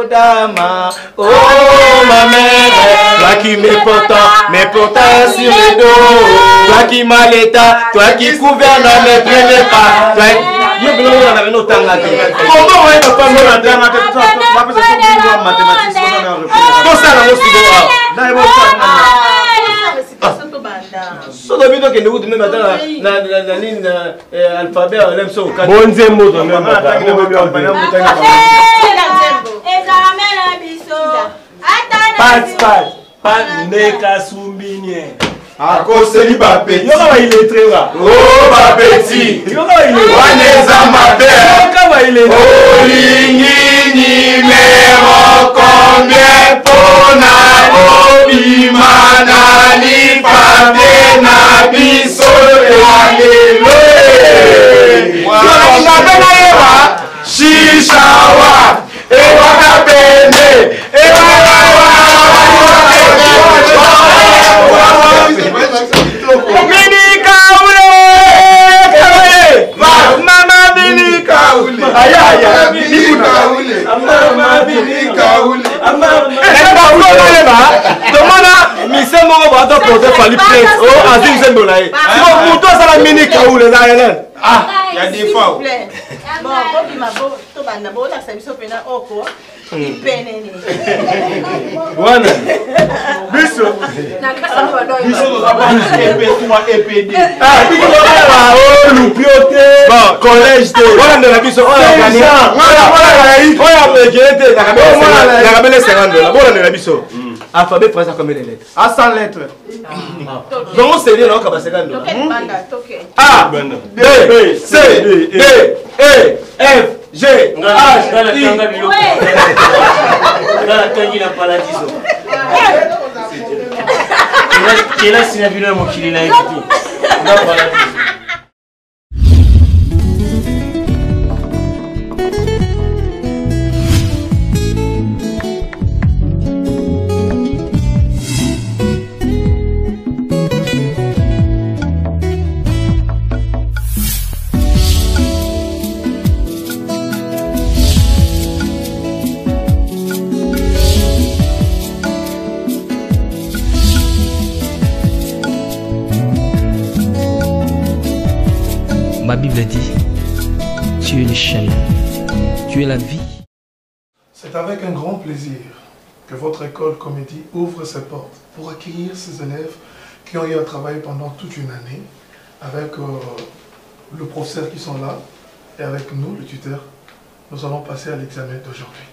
Kodama. Oh ma mère, toi qui m'es portant sur le dos. Toi qui m'as l'état, toi qui gouverne mes premiers pas. Akoseli Bapeti. Yoka il est très bas. Oh Bapeti. Yoka il est Waneza Mabel. Olingi numéro combien pona obimana lipate na biso alelo. Wana Shishawa Ewa Bene collège de voilà de la biso on a gagné on a la biso alphabet présent combien de lettres à 100 lettres donc c'est dire donc à 50 A B C D E F G H I Ma Bible dit, tu es le chemin, tu es la vie. C'est avec un grand plaisir que votre école comédie ouvre ses portes pour accueillir ces élèves qui ont eu à travailler pendant toute une année avec le professeur qui sont là et avec nous, le tuteur. Nous allons passer à l'examen d'aujourd'hui.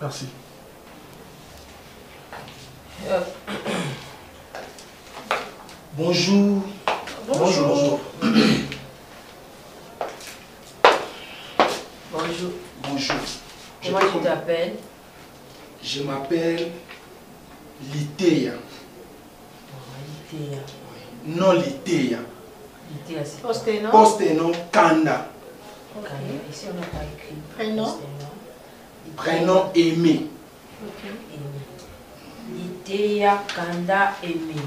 Merci. Bonjour. Bonjour. Bonjour. Bonjour. Bonjour. Comment tu t'appelles? Je m'appelle Litea. Litea. Non Litea. Litea, c'est Posteno. Posteno Kanda. Ok. Ici, on n'a pas écrit. Prénom. Prénom Aimé. Ok. Litea Kanda Aimé.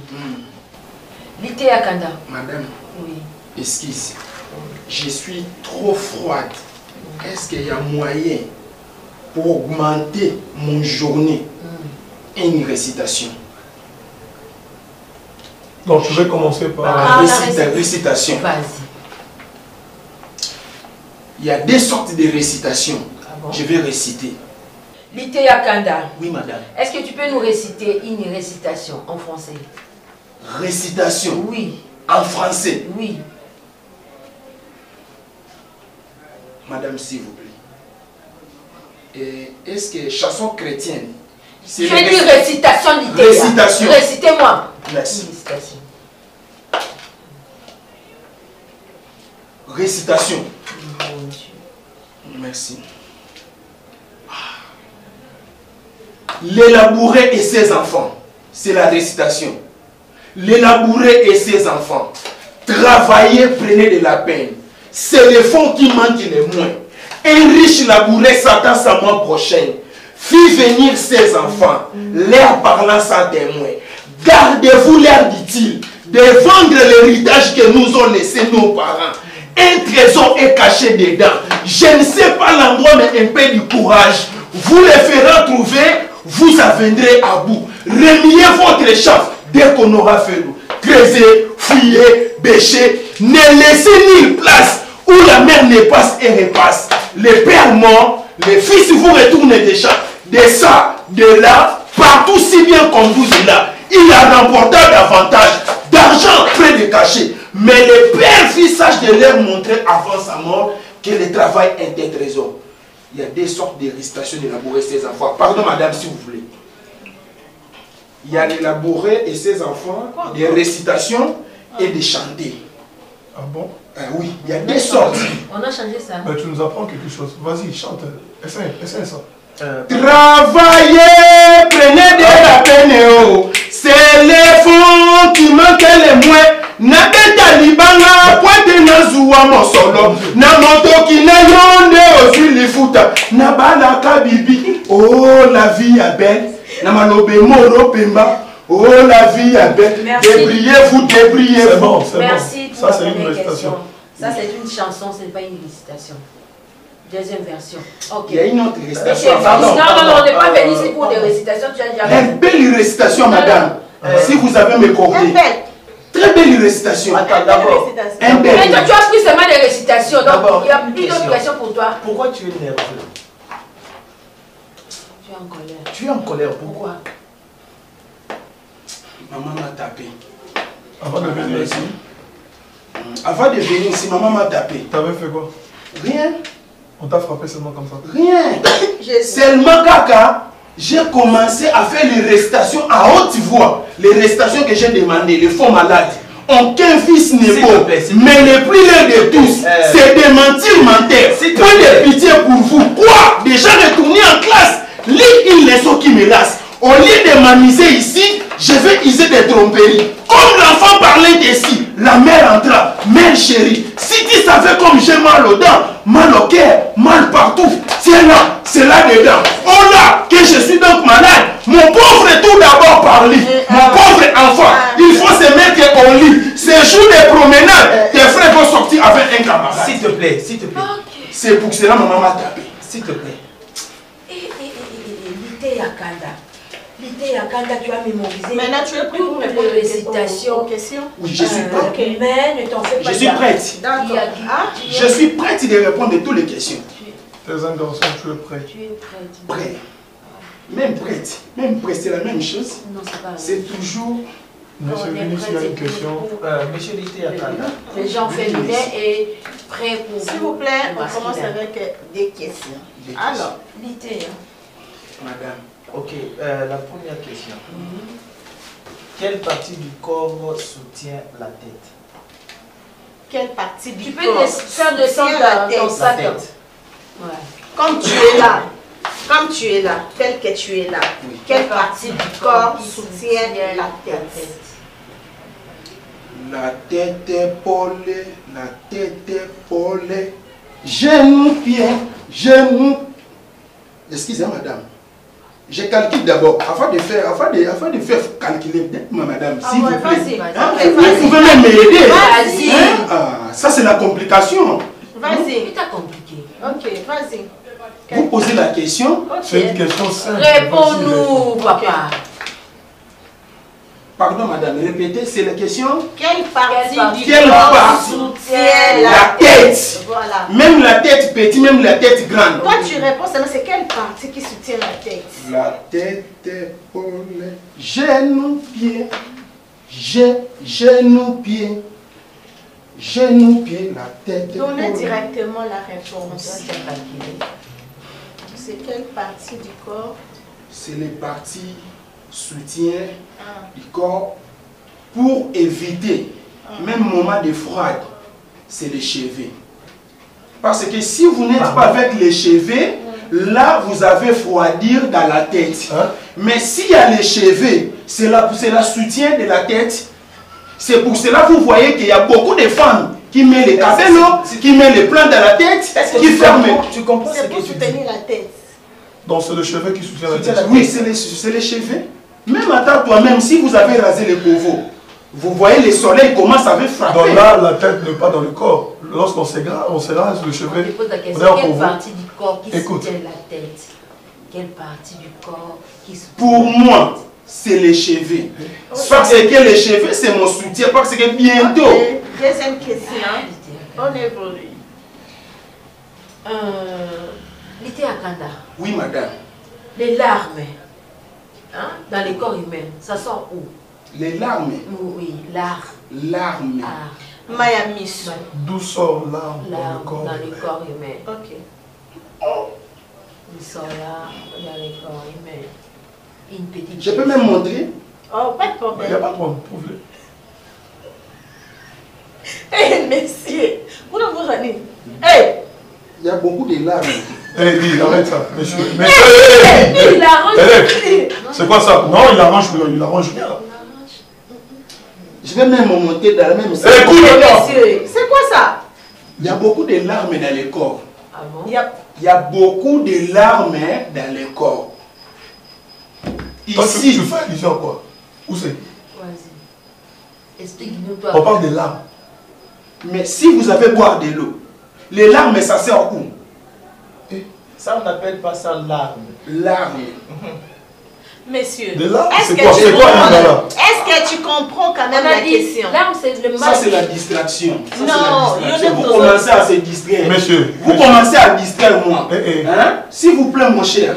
Litea Kanda. Madame. Oui. Excuse. Je suis trop froide. Est-ce qu'il y a moyen pour augmenter mon journée et une récitation? Donc je vais commencer par récitation. Vas-y. Il y a deux sortes de récitations. Ah bon? Je vais réciter. Litea Kanda. Oui, madame. Est-ce que tu peux nous réciter une récitation en français? Récitation? Oui. En français? Oui. Madame, s'il vous plaît. Est-ce que chanson chrétienne? Tu as dit récitation littéraire. Récitation. Récitez-moi. Merci. Récitation. Récitation. Mon Dieu. Merci. L'élabouré et ses enfants. C'est la récitation. L'élabouré et ses enfants. Travaillez, prenez de la peine. C'est le fond qui manque le moins. Un riche labouré s'attend sa mois prochaine. Fit venir ses enfants, leur parlant sans témoin. Gardez-vous, leur dit-il, de vendre l'héritage que nous ont laissé nos parents. Un trésor est caché dedans. Je ne sais pas l'endroit, mais un peu du courage. vous les ferez trouver, vous viendrez à bout. Remuez votre champ dès qu'on aura fait l'eau. Creusez, fouillez, bêchez, ne laissez nulle place où la mer ne passe et repasse. Les pères morts, les fils vous retournent des champs, de ça, de là, partout si bien conduit de là. Il a remporté davantage d'argent près de cacher. Mais les pères fils sages de leur montrer avant sa mort que le travail est un trésor. Il y a des sortes de récitations de labourer ses enfants. Pardon madame si vous voulez. Il y a les labourer et ses enfants, des récitations et des chanter. Ah bon? Oui, il y a des sortes. On a changé ça. Mais tu nous apprends quelque chose. Vas-y, chante. Essaye ça. Travaillez, prenez de la peine. Oh. C'est les fonds qui manquent les moins. Nabeta libanga, pointe na zuwa mosolo. Na moto qui na yonde aussi les fouta. Nabala kabibi. Oh, la vie est belle. Na malobe moro pemba. Oh, la vie est belle. Débriez-vous, débriez-vous. C'est bon, c'est bon. Merci pour Ça, c'est la une première récitation. question. Ça, c'est une chanson, ce n'est pas une récitation. Deuxième version. Ok. Il y a une autre Monsieur, récitation. non, on n'est pas venu ici pour des récitations. Tu as déjà Une belle récitation, madame. Si vous avez mes coordonnées. Très belle récitation. Attends, d'abord. Mais toi, tu as pris seulement des récitations. Donc, il y a plus d'autres questions pour toi. Pourquoi tu es nerveux? Tu es en colère. Tu es en colère, pourquoi? Maman m'a tapé. Avant de venir ici, Avant de venir ici, maman m'a tapé. t'avais fait quoi? Rien. On t'a frappé seulement comme ça. Rien. Seulement, caca, j'ai commencé à faire les récitations à haute voix. Les récitations que j'ai demandées, les faux malades. Aucun fils n'est beau, mais le plus laid de tous, c'est des mentir menteurs. Point de pitié pour vous. Quoi? Déjà retourné en classe, lis une leçon qui me lasse. Au lieu de m'amuser ici, je vais user des tromperies. Comme l'enfant parlait d'ici, la mère entra. Mère chérie, si tu savais comme j'ai mal aux dents, mal au cœur, mal partout, tiens là, c'est là-dedans. Oh là, que je suis donc malade. Mon pauvre est tout d'abord par lit. Mon pauvre enfant, il faut se mettre au lit. Ces jours de promenade, tes frères vont sortir avec un camarade. S'il te plaît, s'il te plaît. C'est pour cela que maman m'a tapé. S'il te plaît. Lité Yakanda. Lité Yakanda, tu as mémorisé. Maintenant, tu es prêt pour toutes répondre les récitations. aux questions? Oui, je suis prêt. Ok, mais ne t'en fais pas. Je suis prête. D'accord. Je suis prête de répondre à toutes les questions. T'es un garçon, tu es prêt. Tu es prête. Prêt. Même prête. Même prête, c'est la même chose. Non, c'est pas vrai. C'est toujours... Monsieur Vini, s'il y a une question. Monsieur Lité Yakanda. Les gens féminins et prêts pour S'il vous plaît, on masculin. commence avec des questions. Alors, Lité, hein. Madame. Ok, la première question. Quelle partie du corps soutient la tête? quelle partie du Tu peux corps faire de soutient ça la dans ton tête? La sac. tête. Ouais. Comme tu es là, comme tu es là, tel que tu es là, Oui. quelle partie du corps soutient la tête? La tête épaulée, la tête épaulée. Genou, pied, genou. Excusez madame. Je calcule d'abord, afin de faire calculer, madame, Ah s'il ouais, vous plaît. vas-y, Hein, vas-y, vous vas-y. pouvez même m'aider. Vas-y. Hein? Ah, ça c'est la complication. Vas-y. C'est pas compliqué. Ok, vas-y. Vous posez la question. Ok. C'est une question simple. Réponds-nous, papa. Pardon madame, répétez, c'est la question. Quelle partie du Quelle corps partie soutient La tête. Voilà. Même la tête petite, même la tête grande. Toi, tu réponds seulement, c'est quelle partie qui soutient la tête? La tête épaulée. Genou, pied. Genou, pied. Genou, pied, la tête Donnez épaulée. directement la réponse. Tu as calculé. C'est quelle partie du corps? C'est les parties soutien Ah. du corps pour éviter même moment de froid, c'est les cheveux. Parce que si vous n'êtes pas avec les cheveux, là vous avez froidir dans la tête. Hein? Mais s'il y a les cheveux, c'est la soutien de la tête. C'est pour cela que vous voyez qu'il y a beaucoup de femmes qui mettent les cabellos, qui mettent les plans dans la tête, qui ferment. Tu comprends ce C'est que pour tu dis? soutenir la tête. Donc c'est le cheveu qui soutient la tête. Oui, c'est les cheveux. Même à toi-même, si vous avez rasé les cheveux, vous voyez le soleil commence à vous frapper. Donc là, la tête n'est pas dans le corps. Lorsqu'on se rase le On cheveu, te pose la on question. est en Quelle pauvre. partie du corps qui Écoute. soutient la tête? Quelle partie du corps qui se... Pour moi, c'est les cheveux. Parce que les cheveux, c'est mon soutien. Parce que bientôt... Okay. Deuxième question. On évolue. L'été à Kanda. Oui, madame. Les larmes, hein, dans les corps humains, ça sort où? Les larmes. Oui, larmes. Larmes. Ah, Miami. D'où sort l'arme dans le larmes corps? dans les corps humains. Ok. Ils sont là dans les corps humains. Une petite... Je peux même montrer? Oh, pas de Il problème. n'y a pas de problème, prouve-le. Hé, messieurs, vous ne vous rendez. Hé! Il y a beaucoup de larmes. Eh, dis, arrête ça, monsieur. Mais, Il arrange. c'est quoi ça? Non, il arrange rien. Je vais même monter dans la même salle. Écoute-moi. C'est quoi ça? Il y a beaucoup de larmes dans le corps. Ah bon? Il y a... Il y a beaucoup de larmes dans le corps. Toi, Ici, tu fais allusion à quoi? Où c'est? Vas-y. Explique-nous toi. On parle des larmes. mais si vous avez boire de l'eau, les larmes, ça sert où? Ça, on n'appelle pas ça larmes. Larmes. Messieurs, Des larmes, est-ce c'est que quoi? tu C'est quoi comprends- un là? Est-ce que tu comprends quand même On la a dit, question? larmes, c'est le Ça, mal. c'est la distraction. Ça, c'est Non, la distraction. il y en a Vous d'autres. commencez à se distraire. Monsieur. Vous commencez à distraire moi. Eh. Hein? S'il vous plaît, mon cher.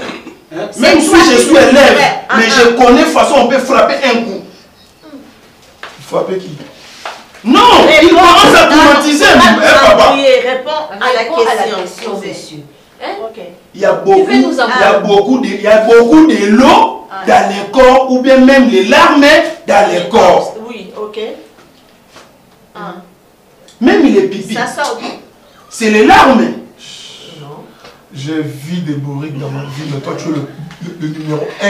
Hein? C'est Même si toi je qui suis nous élève, fais. mais je connais façon on peut frapper un coup. Frapper qui? Non, il commence à traumatiser papa. Réponds à la question posée. monsieur. Hein? Ok. Il y a beaucoup, veux nous avoir- il y a beaucoup de l'eau dans les corps ou bien même les larmes dans les corps. Oui, ok. Ah. Même les pipis. Ça sort. C'est les larmes. Non. J'ai vu des bourriques dans ma vie, mais toi, tu es le numéro 1.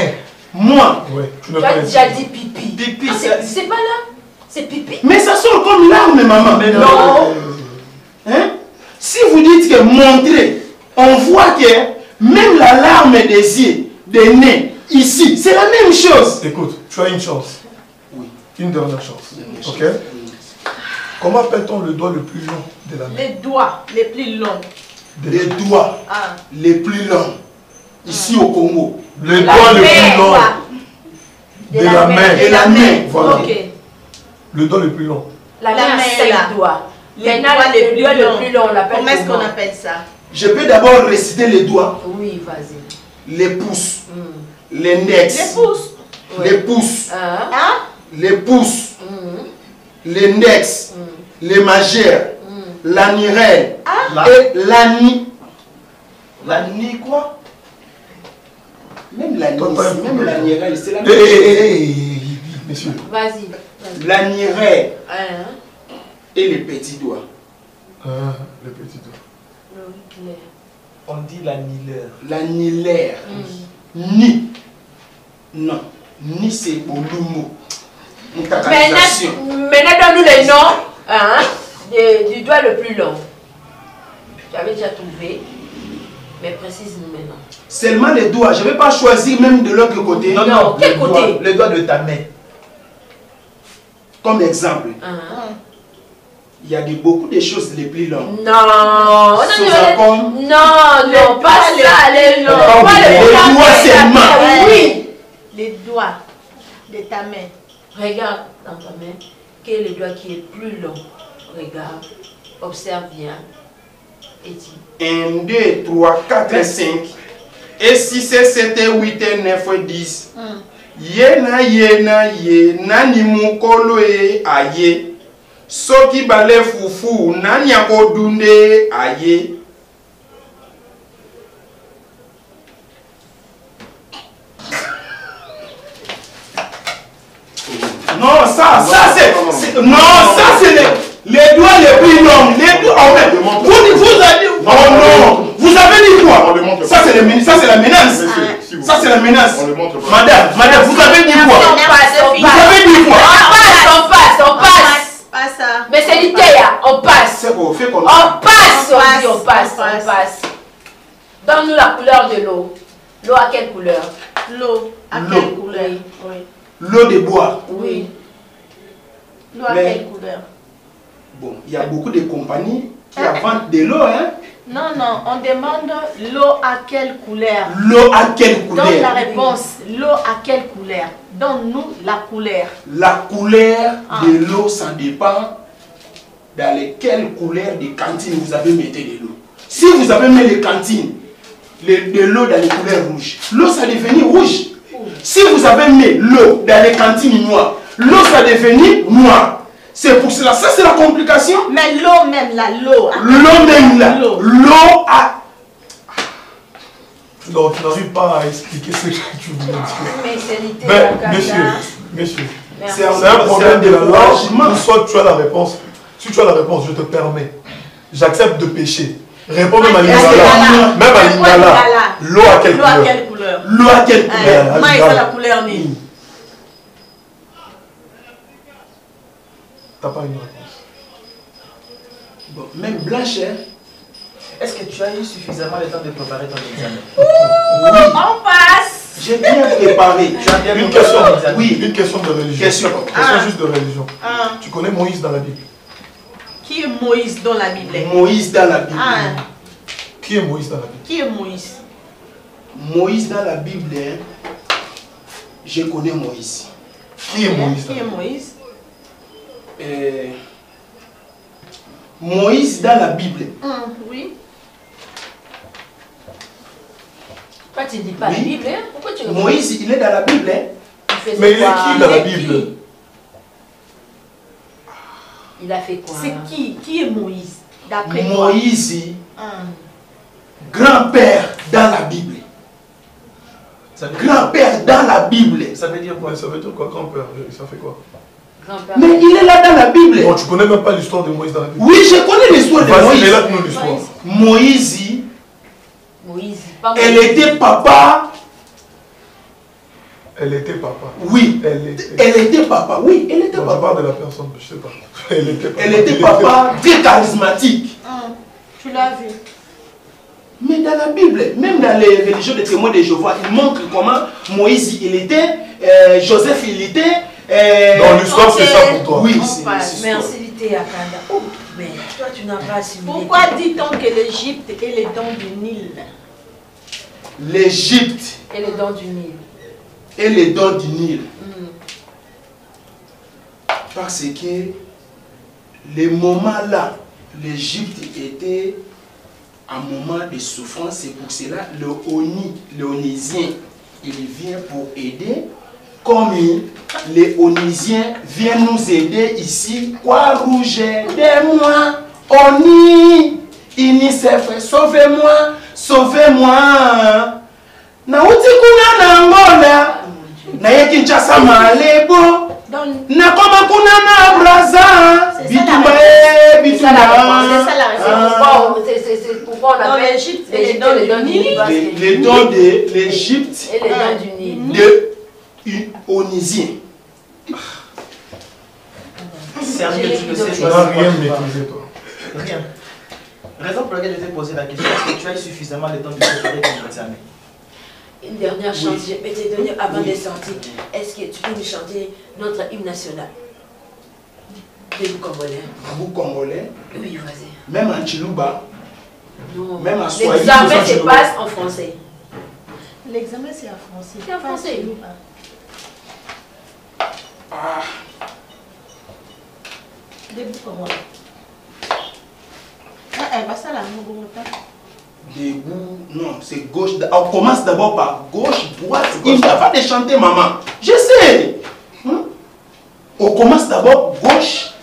Moi, Ouais, tu n'as Tu pas as les déjà dit pipi. Pipi, Ah, c'est- c'est pas là. C'est pipi. mais ça sort comme larmes, maman. Mais Non. Hein? Si vous dites que montrer, on voit que même la larme des yeux, des nez, ici, c'est la même chose. Écoute, tu as une chance. Oui. Une dernière chance. Ok? Comment appelle-t-on le doigt le plus long de la main? Les doigts les plus longs. Les doigts Ah. les plus longs, ici au Congo. Le doigt le plus long de la main. Et la main. Voilà. Ok. Le doigt le plus long. La La main main, a 5 là. doigts. Les Maintenant, doigts les plus doigt longs. le plus long, on l'appelle Comment est-ce qu'on comment? appelle ça? Je peux d'abord réciter les doigts, Oui, vas-y. les pouces, Mm. l'index, Les pouces. les pouces, Hein? Hein? les pouces, Mm. l'index, les majeurs, Mm. l'annulaire et l'ani. L'année quoi? Même l'ani, Toi, t'as un même problème. l'annulaire, c'est la Hé, même chose. hé, messieurs. Vas-y. Vas-y. L'annulaire Hein? et les petits doigts. Ah, le petit doigt. L'auriculaire. On dit l'annulaire. L'annulaire. Mm. Ni. Non. Ni c'est au lumo. Une catalisation. Maintenant, donne-nous les noms hein, du doigt le plus long. Tu avais déjà trouvé, mais précise-nous maintenant. Seulement les doigts. Je ne vais pas choisir même de l'autre côté. Non, Non, non, quel le côté? doigt, le doigt de ta main. Comme exemple, Hein? il y a beaucoup de choses les plus longues. Non, Sous-acom. non, pas ça, les noms. On parle Pas des le doigts doigt seulement. Oui. Les doigts de ta main. Regarde dans ta main, quel est le doigt qui est plus long. Regarde, observe bien. Et dis. 1, 2, 3, 4, 5. Et 6, 7, 8, 9, 10. Yena yena ye nani mukolo e aye. Soki bale fufu nani akodunde aye. Non, ça c'est... Non, ça c'est les doigts les plus longs. Les doigts, en fait, vous avez dit... Oh non, vous avez dit quoi? Ça c'est la menace. Ça c'est la menace. Madame, vous avez dit quoi? Vous avez dit quoi? On passe. Pas ça. Mais c'est l'Ikea, on passe. C'est bon, fait comme On ça. passe, on dit on on passe, passe. on passe. Donne-nous la couleur de l'eau. L'eau à quelle couleur? L'eau. À L'eau. quelle couleur? Oui. L'eau de bois. Oui. L'eau à Mais- quelle couleur? Bon, il y a beaucoup de compagnies qui vendent de l'eau, hein. Non, non, on demande l'eau à quelle couleur? L'eau à quelle couleur? Donne la réponse. L'eau à quelle couleur? Donne-nous la couleur. La couleur de l'eau, ça dépend dans lesquelles couleurs de cantines vous avez mis de l'eau. Si vous avez mis les cantines, de l'eau dans les couleurs rouges, l'eau ça devient rouge. Si vous avez mis l'eau dans les cantines noires, l'eau ça devient noire. C'est pour cela, ça c'est la complication. Mais l'eau même là, l'eau. L'eau même là, l'eau a... Non, tu n'arrives pas à expliquer ce que tu voulais dire. Mais monsieur, c'est un problème de la langue. Soit tu as la réponse. Si tu as la réponse, je te permets. J'accepte de pécher. Réponds même à l'Ingala. Même à l'Ingala. L'eau à quelle couleur? L'eau à quelle couleur? Comment est la couleur ni? T'as pas une réponse. Bon, même blanche, hein? Est-ce que tu as eu suffisamment de temps de préparer ton examen? Oui. On passe. J'ai bien préparé. Tu as bien Une préparé question, ton examen. oui, une question de religion. Question juste de religion. Tu connais Moïse dans la Bible? Qui est Moïse dans la Bible? Moïse dans la Bible. Qui est Moïse dans la Bible? Qui est Moïse? Moïse dans la Bible, hein? Je connais Moïse. Qui est Moïse? Qui est Moïse? Moïse dans la Bible. Oui. Pourquoi tu ne dis pas la Bible, hein? Pourquoi tu Moïse, il est dans la Bible, hein? Mais il est qui dans la Bible? Il a fait quoi? C'est qui? Qui est Moïse? D'après Moïse, grand-père dans la Bible. Grand-père dans la Bible. Ça veut dire quoi? Ça veut dire quoi, grand-père? Ça fait quoi? Mais il est là dans la Bible. Bon, tu connais même pas l'histoire de Moïse dans la Bible? Oui, je connais l'histoire de Moïse. Relate-nous l'histoire. Moïse, elle était papa. Elle était papa. Oui. Elle était papa. Oui, elle était papa. Je parle de la personne, je sais pas. Elle était papa très charismatique. Tu l'as vu. Mais dans la Bible, même dans les religions des témoins de Jéhovah, il montre comment Moïse il était, Joseph il était. Dans l'histoire, c'est ça pour toi. Oui, c'est merci Lité Akanda. Oh, mais toi tu n'as pas assimilé. Pourquoi dit-on que l'Égypte est les dents du Nil? L'Égypte et les dents du Nil. Et les dents du Nil. Parce que les moments là, l'Égypte était un moment de souffrance. C'est pour cela le Onésien, il vient pour aider. Comme les Onisiens viennent nous aider ici. Quoi rouge, aidez-moi. Oni, UNICEF, sauvez-moi, sauvez-moi. Nauti kuna na Angola, na ye Kinshasa Malebo, na koma kuna na Brazza, bitumba. C'est ça la réponse. C'est pourquoi on appelle l'Égypte les dents du Nil. Les dents de l'Égypte et les dents du Nil. De Onisien. Sérieux, tu ne sais tu n'as rien maîtrisé, toi. Rien. Raison pour laquelle je t'ai posé la question, est-ce que tu as eu suffisamment de temps de préparer ton examen? Une dernière chance, je vais te donner avant de sortir. Est-ce que tu peux nous chanter notre hymne national? Debout congolais. Debout congolais? Oui, vas-y. Même en Chiluba? Non. Même en Swahili? L'examen se passe en français. L'examen c'est en français. C'est en français. Debout congolais. Debout, non, c'est gauche. On commence d'abord par gauche, droite. Il n'a pas de chanter, maman. Je sais. On commence d'abord gauche,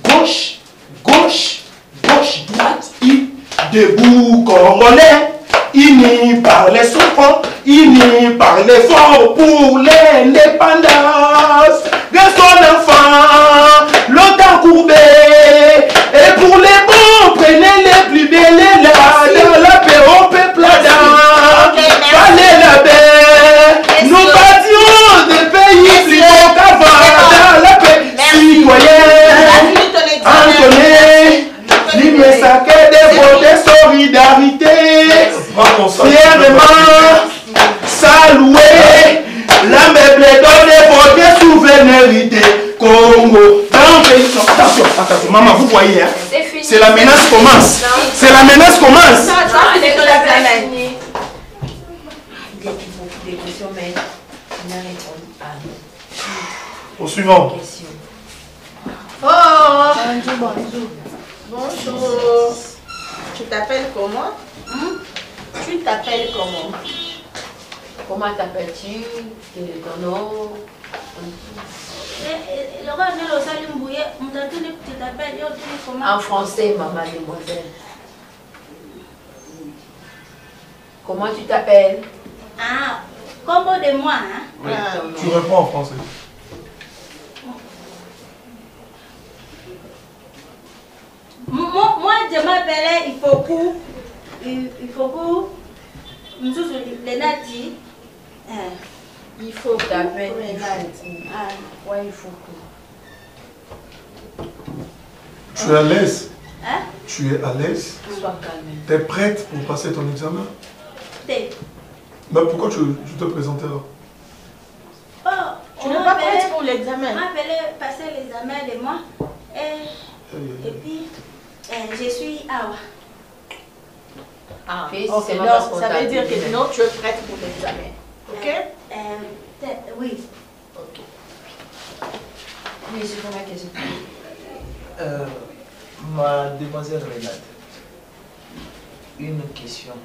gauche, gauche, gauche, droite. Debout, congolais. Unis par les souffrants, unis par l'effort pour l'indépendance de son enfant, longtemps courbé. Et pour les bons, prenez les plus belles là, dans la paix au peuple là, fallait la paix. Nous bâtions des pays plus beaux qu'avant, dans la paix. Citoyens, Anthony, libre sacré des votes solidarité. Fièrement saluer la meuble donne votre souveraineté. Congo, dans le Attention, attention, maman, vous voyez, hein? C'est fini. C'est la menace commence. C'est la menace commence. Ça, c'est que l'examen. Il est beaucoup de questions, mais il a répondu à Au suivant. une question. Oh, bonjour. Bonjour. Tu t'appelles comment? Tu t'appelles comment? Comment t'appelles-tu? Quel est ton nom? En français, maman, demoiselle. Comment tu t'appelles? Ah, comme de moi, hein? Oui. Tu réponds en français. Moi, je m'appelais Ifoku. Ifoku. Lenati. Il faut que tu t'appelles. Ouais, il faut que. Tu es à l'aise? Hein? Tu es à l'aise? Sois calme. Tu es prête pour passer ton examen? T'es. Mais pourquoi tu te présentais là? Oh, Tu n'es pas prête pour l'examen? On m'appelait passer l'examen de moi. Et puis, je suis Awa. Ah, Fais, ok, c'est ma non, passe ça veut dire comptable. que non, tu es prête pour l'examen. Ok? Oui. Ok. Oui, c'est pour ma question. Mademoiselle Renate, une question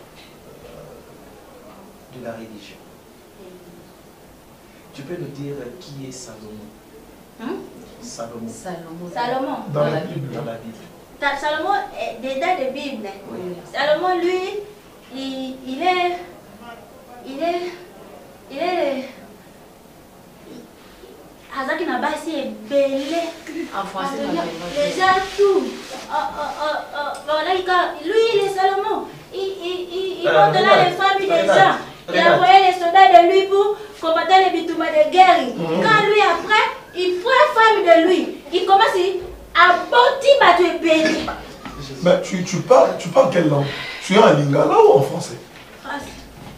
de la religion. Tu peux nous dire qui est Salomon? Salomon. Salomon. Dans la Bible. Dans la Bible. Salomon est dedans la Bible. Oui. Salomon, lui, il est Hazaki n'a pas si belé. En français, Les atouts. Lui, il est Salomon. Il monte là les familles des gens. Il a envoyé les soldats de lui pour combattre les bitoumans de guerre. Quand lui, après, il prend femme de lui. Il commence à bâtir battre béni. Mais tu parles quelle langue? Tu es en lingala ou en français?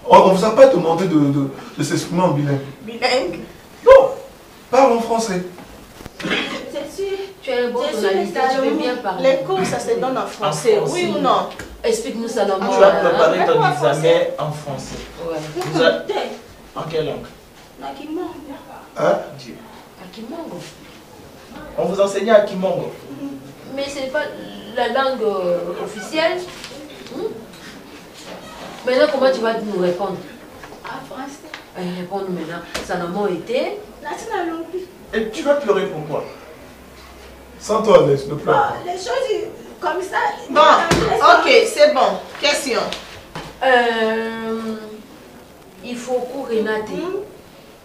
On ne vous a pas demandé de s'exprimer en bilingue. Bilingue? Non, parle en français. C'est sûr. Tu es un bon journaliste, tu peux bien parler. Les cours, ça se donne en français, oui ou non? Explique-nous ça dans Tu as préparé ton examen en français. Ouais. En quelle langue? Hein? Dieu. À Kimongo. On vous enseignait à Kimongo. Mais ce n'est pas la langue officielle. Maintenant, comment tu vas nous répondre? En français. Répondre maintenant. Salomon était. Et tu vas pleurer pourquoi? Sens-toi à l'aise, ne pleure pas. Les choses comme ça. Bon, ok, c'est bon. Question. Il faut courir Renate.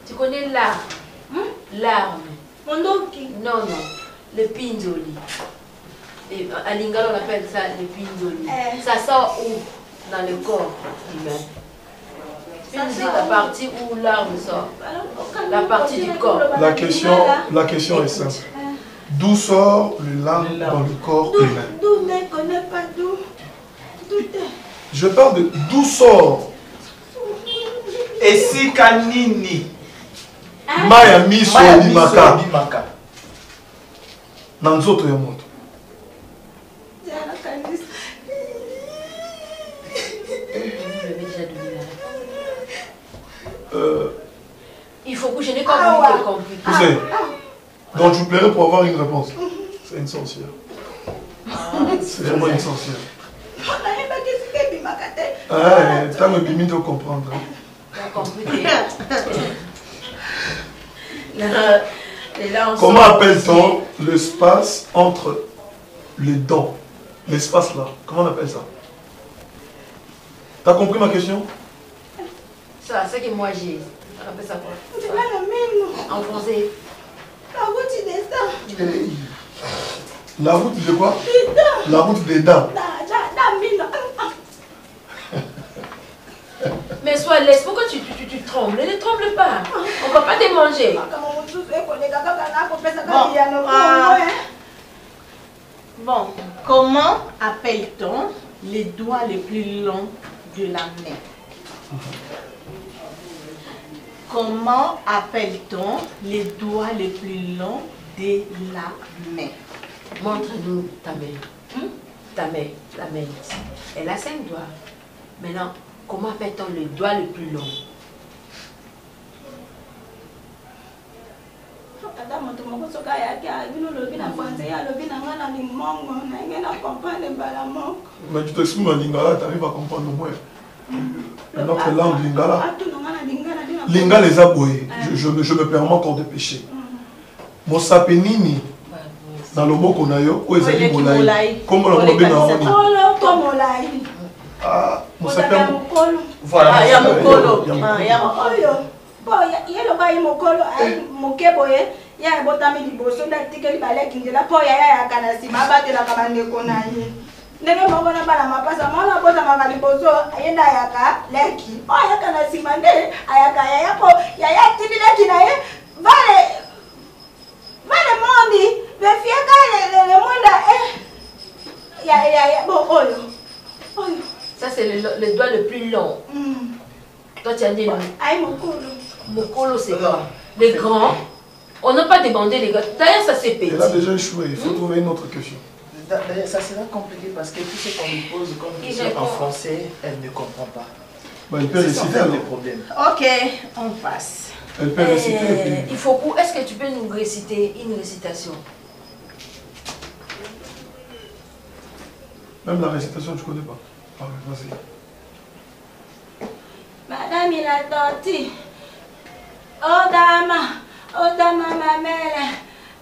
Tu connais l'arme? L'arme. Non, non. Le pinzoli. À Lingala, on appelle ça le pinzoli. Ça sort où? Dans le corps humain. C'est la partie où l'arme sort. La partie du corps. La question est simple. D'où sort le larme dans le corps humain? D'où ne connaît pas d'où. Je parle de d'où sort. Et si Kanini? Maya miso limaka. Limaka. Nanzoto ya moto. Il faut que je n'ai pas compris. Tu sais, donc tu plairais pour avoir une réponse. C'est une sorcière. C'est vraiment une sorcière. T'as me bimi de comprendre. Comment appelle-t-on l'espace entre les dents? L'espace là, comment on appelle ça? T'as compris ma question? Ça, c'est que moi j'ai. On appelle ça quoi? C'est pas la même. En français. La route des dents. La route de quoi? Des dents. La route des dents. Mais sois laisse, pourquoi tu trembles? Ne tremble pas. On ne va pas te manger. Bon, comment appelle-t-on les doigts les plus longs de la main? Comment appelle-t-on les doigts les plus longs de la main? Montre-nous ta main. Ta main, la main. Elle a 5 doigts. Maintenant, comment appelle-t-on le doigt le plus long? Mais tu t'exprimes en lingala, tu arrives à comprendre au moins notre langue lingala. Lingala les aboyés. Je me permets encore de pécher. Mon sapenini, dans le mot qu'on a eu, où est-ce Molai? Comment on a bien entendu? Ah, mon sapenini. Voilà. Il y a mon colo. Il y a mon colo. Bon, il y a le bail mon colo, mon keboye. Il y a un botami du bosso, l'article balai qui est là pour y aller à Canasi, ma batte la cabane de Konaï. Nene mongo na bala mapasa mona bota mama libozo ayenda yaka leki. Oh ya Canasi mande ayaka ya ko ya tibi leki na ye. Vale mondi, me fieka le monde ya bon oyo. Ça c'est le doigt le plus long. Toi tu as dit aïe mon colo. Mon colo c'est quoi? Les grands. On n'a pas demandé les gars. D'ailleurs, ça s'est pété. Elle a déjà échoué. Il faut trouver une autre question. D'ailleurs, ça sera compliqué parce que tout ce qu'on lui pose comme question en français, elle ne comprend pas. Bah, elle peut réciter alors. Ok, on passe. Elle peut réciter. Il faut. Est-ce que tu peux nous réciter une récitation? Même la récitation, tu ne connais pas. Ah, vas-y. Madame, il a torti. Oh, dama, ma mère.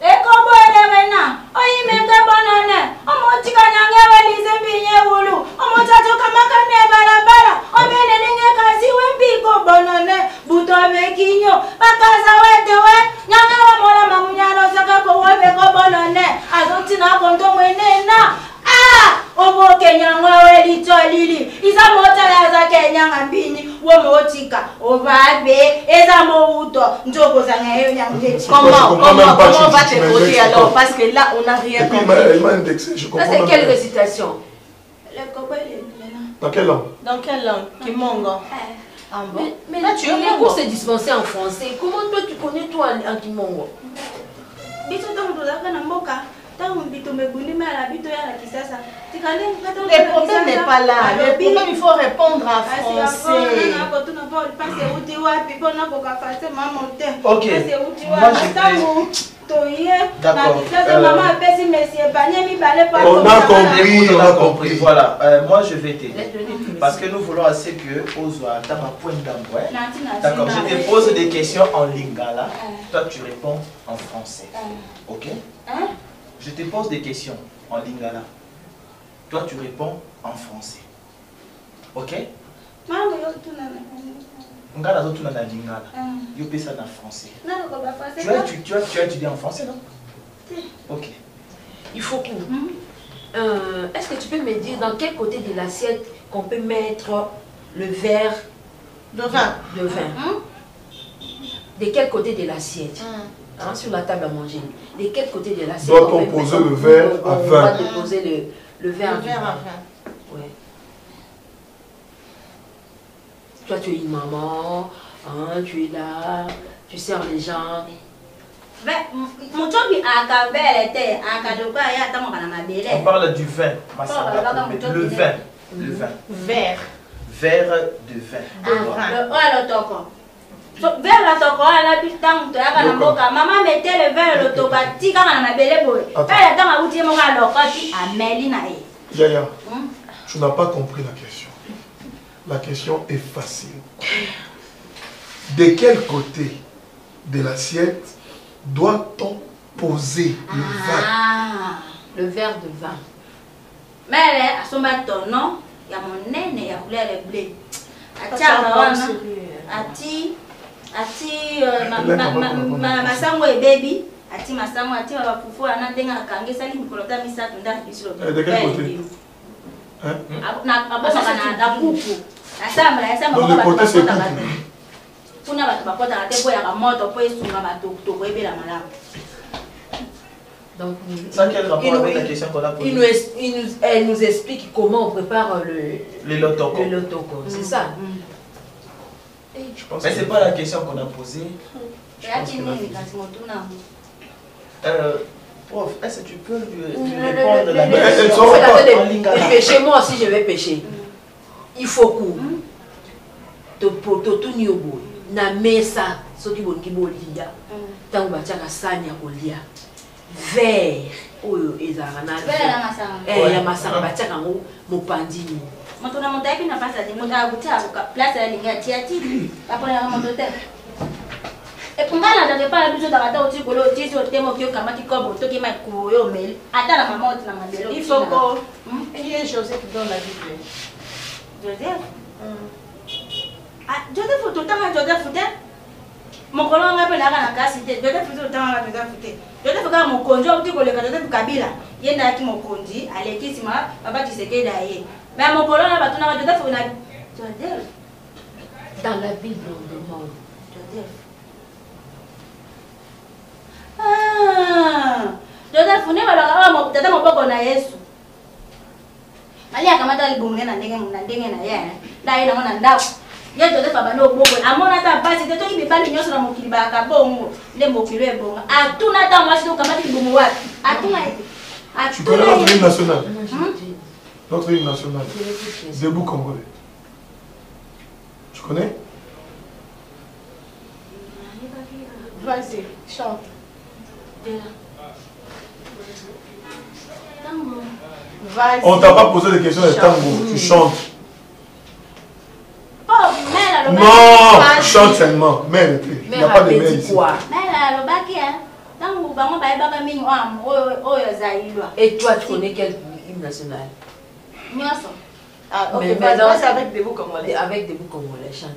Les combos et les renards. Oh, il m'aime de bonheur. Oh, mon tika n'anga valise binye wulu. Oh, mon tato kamakane balabala. Oh, mene n'enge kasi wempiko bonheur. Buto mekinyo. Bakaza wetewe. N'anga wa mola mamunyano saka ko wepeko bonheur. Azotina konto mwenena. Ah! Obo Kenya ngwawe litolili. Iza mota ya za Kenya ngambini. Womo tika. Obabe. Eza mouto. Njoko za ngayo nyangeti. Comment on va te voter alors? Parce que là, on n'a rien compris. Elle m'a indexé, je comprends. Ça, c'est quelle récitation? Dans quelle langue? Dans quelle langue? Kimongo. Ah bon? Mais là, les cours c'est dispensé en français. Comment toi, tu connais toi en Kimongo? Biso tangu tozaka na mboka. Le problème n'est pas là. Le problème, il faut répondre en français. Ok. On a compris. Voilà. Moi, je vais t'aider. Parce que nous voulons assez que Ozoa dans ma pointe d'ambois. D'accord. Je te pose des questions en lingala. Toi, tu réponds en français. Ok? Je te pose des questions en lingala. Toi, tu réponds en français. Ok? Ngala zo tuna na lingala. Yo pesa na français. Tu as étudié en français, non? Ok. Il faut que... est-ce que tu peux me dire dans quel côté de l'assiette qu'on peut mettre le verre de vin? De quel côté de l'assiette? Sur la table à manger. De quel côté de l'assiette doit-on poser le verre à vin? On va déposer le verre à vin. Ouais. Toi, tu es une maman, hein, tu es là, tu sers les gens. On parle du vin. Le vin. Le vin. Verre. Verre de vin. Vers la toko ala pitang to yaka na mboka mama mettait le verre le toka tika na mabele boy. Elle tanga uti mo ka lokati ameli na e. Yaya, tu n'as pas compris la question. La question est facile. De quel côté de l'assiette doit-on poser le vin? Le verre de vin. Mais à son bâton, non? Il y a mon nez, il y a couleur bleu. Ati masango e baby ati masango ati wa fufu ana denga kange sali mikolota misatu nda bisiro de quel côté na abosa na buku asamba le côté c'est kuna ba bakota ate boya ka moto po esunga ba to ko ebela malamu. Donc ça quel rapport avec la question qu'on a posée? Elle nous explique comment on prépare le lotoko. Le lotoko, c'est ça. Mais c'est pas la Prof, est-ce que tu peux lui répondre la question? Pêcher, moi aussi je vais pêcher. Il faut que tout niobo na mesa soki bonki bolia tango batiaka sani ya kolia verre oyo ezalaka na ya masanga batiaka yango mopandini moto na moto ayebi na mpasi ate moto akutia place ya lingi atia ti aponelaka moto te epunga na ndenge pa na biso ozaka ta oti kolo otisi otema oki okamati kobo otoki maikubu oyo omeli ata na mama oti na mabele il faut que il y a Joseph dans la Bible. Joseph Joseph totanga Joseph te mokolo wanga mpe naka na kasi te Joseph totanga Joseph te Joseph kaka mokonzi oti koleka Joseph Kabila ye ndayaki mokonzi aleki nsima Papa Tshisekedi aye mais mokolo na bato na Joseph na Joseph dans la Bible on demande Joseph Joseph ne balaka tata moboko na Yesu mali akamata libumu na ndenge na ye ndaye nango na ndako ye Joseph abandi oboko amona ta basi te toki bibali nyonso na mokili bayaka bongo nde mokili ebonga atuna ta mwasi tokamati libumu wapi atuna ete Tu connais notre hymne national? Notre hymne national. Debout Congolais. Tu connais? Vas-y, chante. On t'a pas posé des questions de tango, tu chantes. Non, tu chantes seulement. Mais il n'y a pas de mais ici. Et toi, tu connais quel hymne national? Ah, ok, vas-y avec des bouts congolais. Avec des bouts congolais, chante.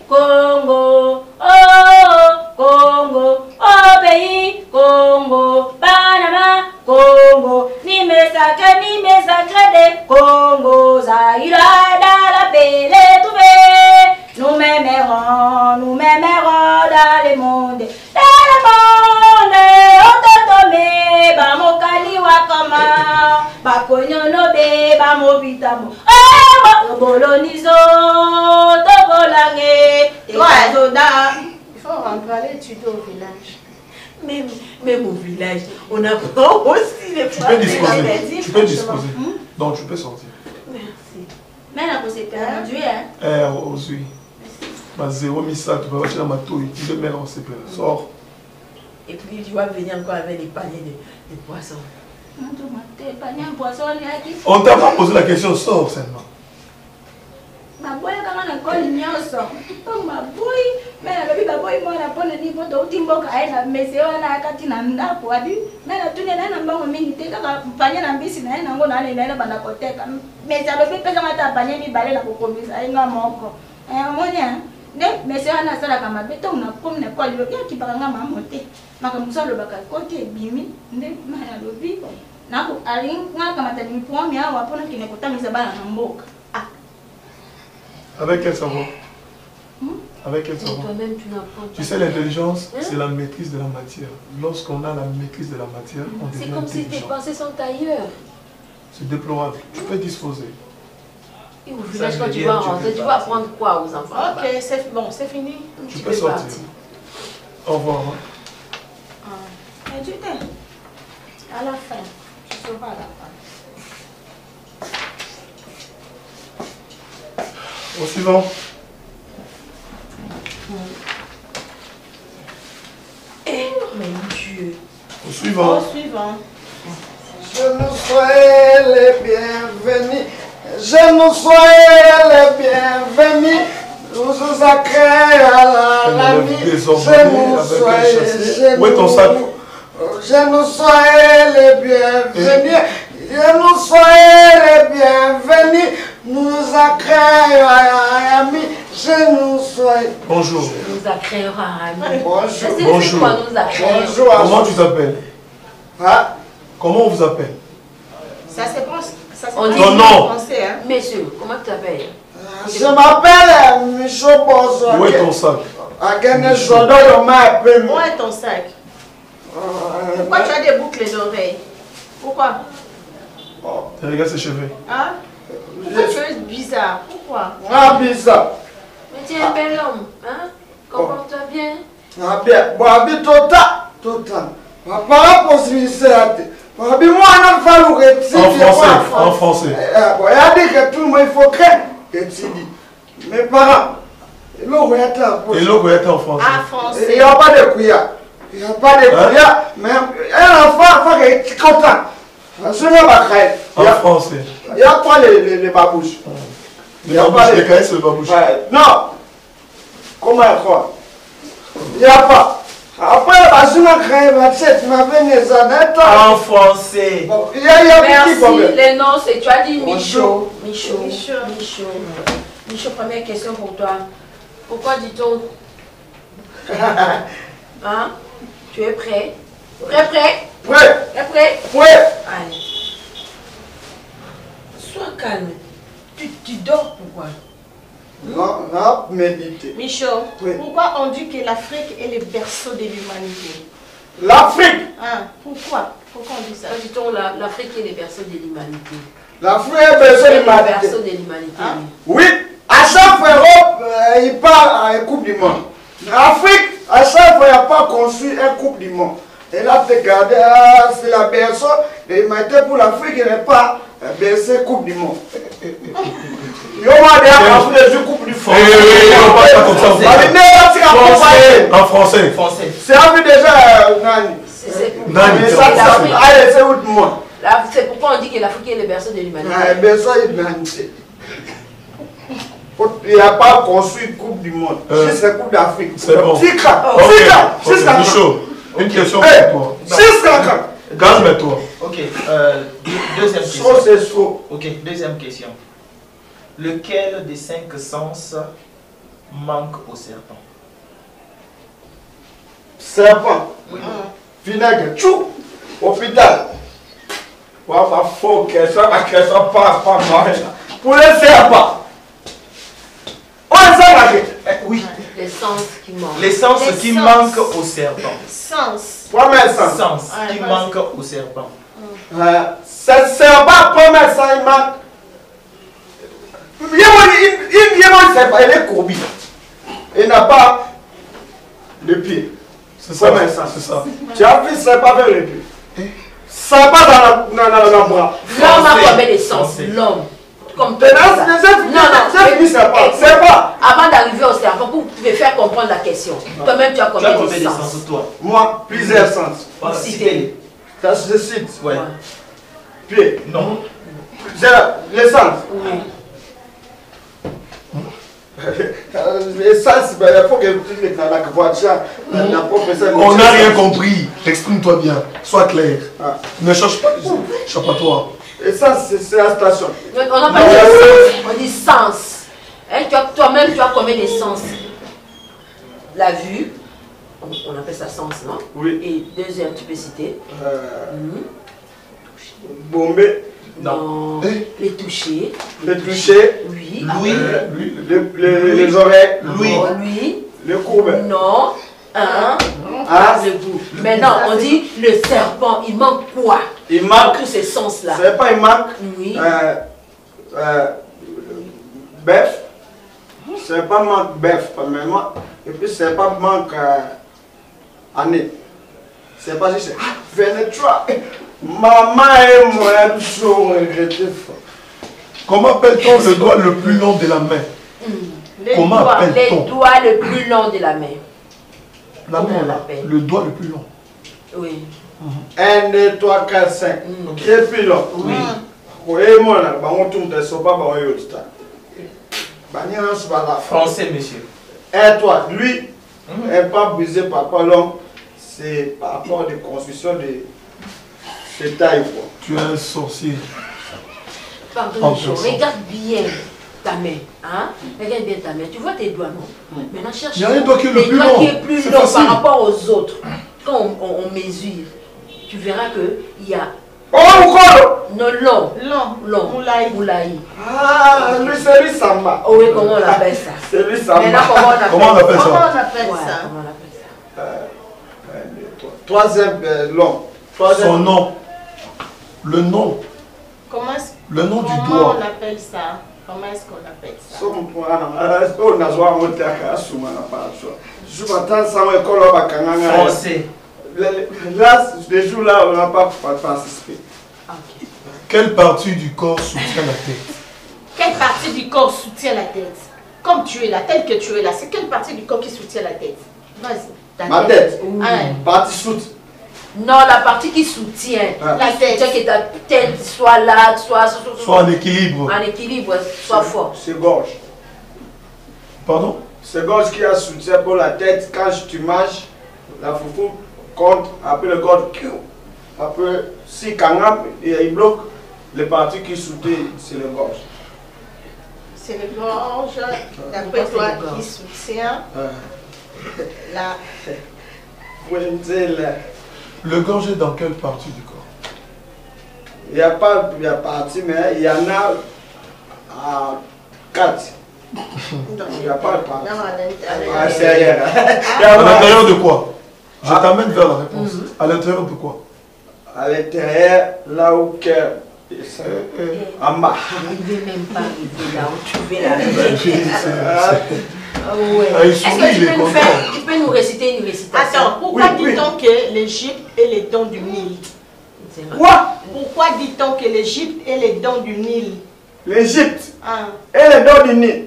Congo, oh Congo, oh pays, Congo, Panama, Congo, ni me sacré de Congo, Zaïra, dans la pelle trouvée. Nous m'aimerons dans le monde, on te tombe, bamokali wakama, bakonyono be, bamobitamo, bolonizo, tobolange, il faut rentrer étudier au village. Même au village, on apprend aussi les Tu peux disposer. Tu peux disposer. Donc tu peux sortir. Merci. Mais là, c'est perdu, hein? Aujourd'hui. Ma zéro missa, tu vas acheter dans ma touille. Tu peux mettre en CP. Sors. Et puis tu vas venir encore avec les paniers de poissons. On t'a pas posé la question, sors seulement. Maboy kama na koli nyonso to maboy mena lobi baboy mona pona ni poto utimboka aina meseo na kati na ndako abi mena tune na mbango mingi te kaka panya na mbisi na ina ngo na ile bana koteka mesa lobi pesa mata panya mi bale na kokomisa ainga moko monya ne meseo na sala kama beto na komi na koli lobi akipaka mama te makamusa lobaka kote bimi nde mana lobi na ko alinga kama tani mpomi hawa pona kine kotamisa bana na mboka. Avec quel savoir? Avec quel savoir? Toi-même, tu n'apprends pas. Tu sais, l'intelligence, c'est la maîtrise de la matière. Lorsqu'on a la maîtrise de la matière, on devient intelligent. C'est comme si tes pensées sont ailleurs. C'est déplorable. Tu peux disposer. Et au village, quand tu vas rentrer, tu vas apprendre quoi aux enfants? Ok, c'est bon, c'est fini. Tu peux sortir. Au revoir. Tu t'es à la fin. Tu sauras à la fin. Au suivant. Mon Dieu. Au suivant. Au suivant. Je nous soyez les bienvenus. Je nous soyez les bienvenus. Nous nous accueillons à la nuit. Je nous soyez. Où est ton sac? Je nous soyez les bienvenus. Je nous soyez les bienvenus. Nous accueillons à Miami. Je nous soyez. Bonjour. Nous accueillons à Miami. Bonjour. Bonjour. Bonjour. Comment tu t'appelles? Hein? Comment on vous appelle? Ça se pense. On dit ton nom. Français, hein? Monsieur, comment tu t'appelles? Je m'appelle Michel Bozo. Où est ton sac? Où est ton sac? Pourquoi tu as des boucles d'oreilles? Pourquoi? Regarde ses cheveux. Hein? Pourquoi tu es bizarre? Pourquoi? Ah, bizarre. Mais tu es un bel homme, hein? Comporte-toi bien. Ah, bien. Bon, habite total. Par possibilité. En français. Regardez que tout le monde, il faut craindre. Mes parents, et l'eau est en français. Il n'y a pas de couillard. Il n'y a pas de couillard. Mais un enfant, il faut qu'il est content. En français. Il n'y a pas les babouches. Il n'y a pas les caisses, les babouches. Non. Comment il faut? Il n'y a pas. Après, en français. Merci. Les noms, c'est tu as dit Michaud. Michaud, première question pour toi. Pourquoi dit-on? Hein? Tu es prêt? Prêt? Prêt? Allez. Sois calme. Tu dors pourquoi? Non, méditer. Michaud, pourquoi on dit que l'Afrique est le berceau de l'humanité? L'Afrique? Pourquoi on dit ça? Dit-on l'Afrique est le berceau de l'humanité? L'Afrique est le berceau de l'humanité. Oui, à chaque fois Europe, il part à une Coupe du Monde. L'Afrique, à chaque fois, il n'y a pas construit une Coupe du Monde. Et là, tu regardes, c'est la berceau de l'humanité pour l'Afrique, il n'est pas berceau Coupe du Monde. Il y a des Coupe du Monde. En français. C'est un peu déjà Nani. Allez, c'est où le monde? C'est pourquoi on dit que l'Afrique est le berceau de l'humanité. Le berceau de l'humanité. Il n'y a pas construit une Coupe du Monde. Juste la Coupe d'Afrique. C'est bon. Michaud, une question pour toi. Calme-toi. Ok, deuxième question. Ok, deuxième question. Lequel des 5 sens manque au serpent? Serpent. Vinaigre. Tchou. Hôpital. Faut que ça passe pas mal. Pour les serpents. Oui. Les sens qui manquent. Les sens qui manquent au serpent. Sens. Sens qui manquent au serpent. Ce serpent, premier sens, il manque. Il est courbé. Il n'a pas de pied. C'est ça. Tu as vu, c'est pas vers le pied. Ça pas dans le bras. L'homme a combien de sens? L'homme. Comme non, c'est pas. Avant d'arriver au serpent, vous pouvez faire comprendre la question. Toi-même, tu as combien de sens? Moi, plusieurs sens. Cité. Ça se cite. Ouais. Pied. Non. Les sens. Oui. Les sens, il faut que tu la voiture. On n'a rien compris. Exprime-toi bien. Sois clair. Ne cherche pas. Échappatoire. Et ça, c'est la station. On n'a pas dit sens, on dit sens. Hein, toi-même, tu as combien de sens? La vue, on appelle ça sens, non? Oui. Et deuxième, tu peux citer? Bomber. Non. Les toucher. Les toucher. Oui. Les oreilles. Lui. Le courbe. Non. Le bout. Maintenant, on dit le serpent, il manque quoi? Il manque tous ces sens-là. C'est pas il manque. Oui. Bœuf. C'est pas manque bœuf, premièrement. Et puis c'est pas manque année. C'est pas juste 23. Maman et moi sont regrettés. Comment appelle-t-on le doigt le plus long de la main? Les doigts le plus long de la main. La main, là, le doigt le plus long. Oui. 1, 2, 3, 4, 5. Qui est plus long? Oui. Oui, moi, on tourne de ce pas. Français, monsieur. Et toi, lui, n'est pas brisé par quoi long. C'est par rapport à des constructions de taille. Tu es un sorcier. Pardon, regarde bien ta main. Hein? Regarde bien ta main. Tu vois tes doigts, non? Maintenant, cherche les doigts qui est le plus long. Qui est plus long par rapport aux autres. Quand on mesure, tu verras qu'il y a... Non, long. Moulaï. Ah, lui, c'est lui Samba. Oh oui, comment on appelle ça? C'est lui Samba. Maintenant, comment on appelle ça? Troisième long. Son nom. Le nom. Le nom du doigt. Comment on appelle ça? Comment est-ce qu'on appelle ça? Français. Là, les jours-là, on n'a pas participé. Ok. Quelle partie du corps soutient la tête? Quelle partie du corps soutient la tête? Comme tu es là, tel que tu es là, c'est quelle partie du corps qui soutient la tête? Vas-y. Ma tête. Ouais. Partie soute. Non, la partie qui soutient. La tête. Que ta tête soit là, soit en équilibre. En équilibre, soit fort. C'est gorge. Pardon? C'est gorge qui a soutien pour la tête. Quand tu marches, la foufou compte, après le gorge, après, si Kangam, il bloque, les parties qui soutiennent, c'est le gorge. C'est le gorge, d'après toi, qui soutient la... Le gorge est dans quelle partie du corps? Il n'y a pas de partie, mais il y en a à 4. Il n'y a pas de partie. À l'intérieur de quoi? Je t'amène vers la réponse. À l'intérieur de quoi? À l'intérieur, là où cœur. En bas. Il ne veut même pas arriver là où tu veux la Est-ce que tu peux nous réciter une récitation? Attends, pourquoi dit-on que l'Égypte est les dons du Nil? Quoi? Pourquoi dit-on que l'Égypte est les dons du Nil? L'Égypte est les dons du Nil.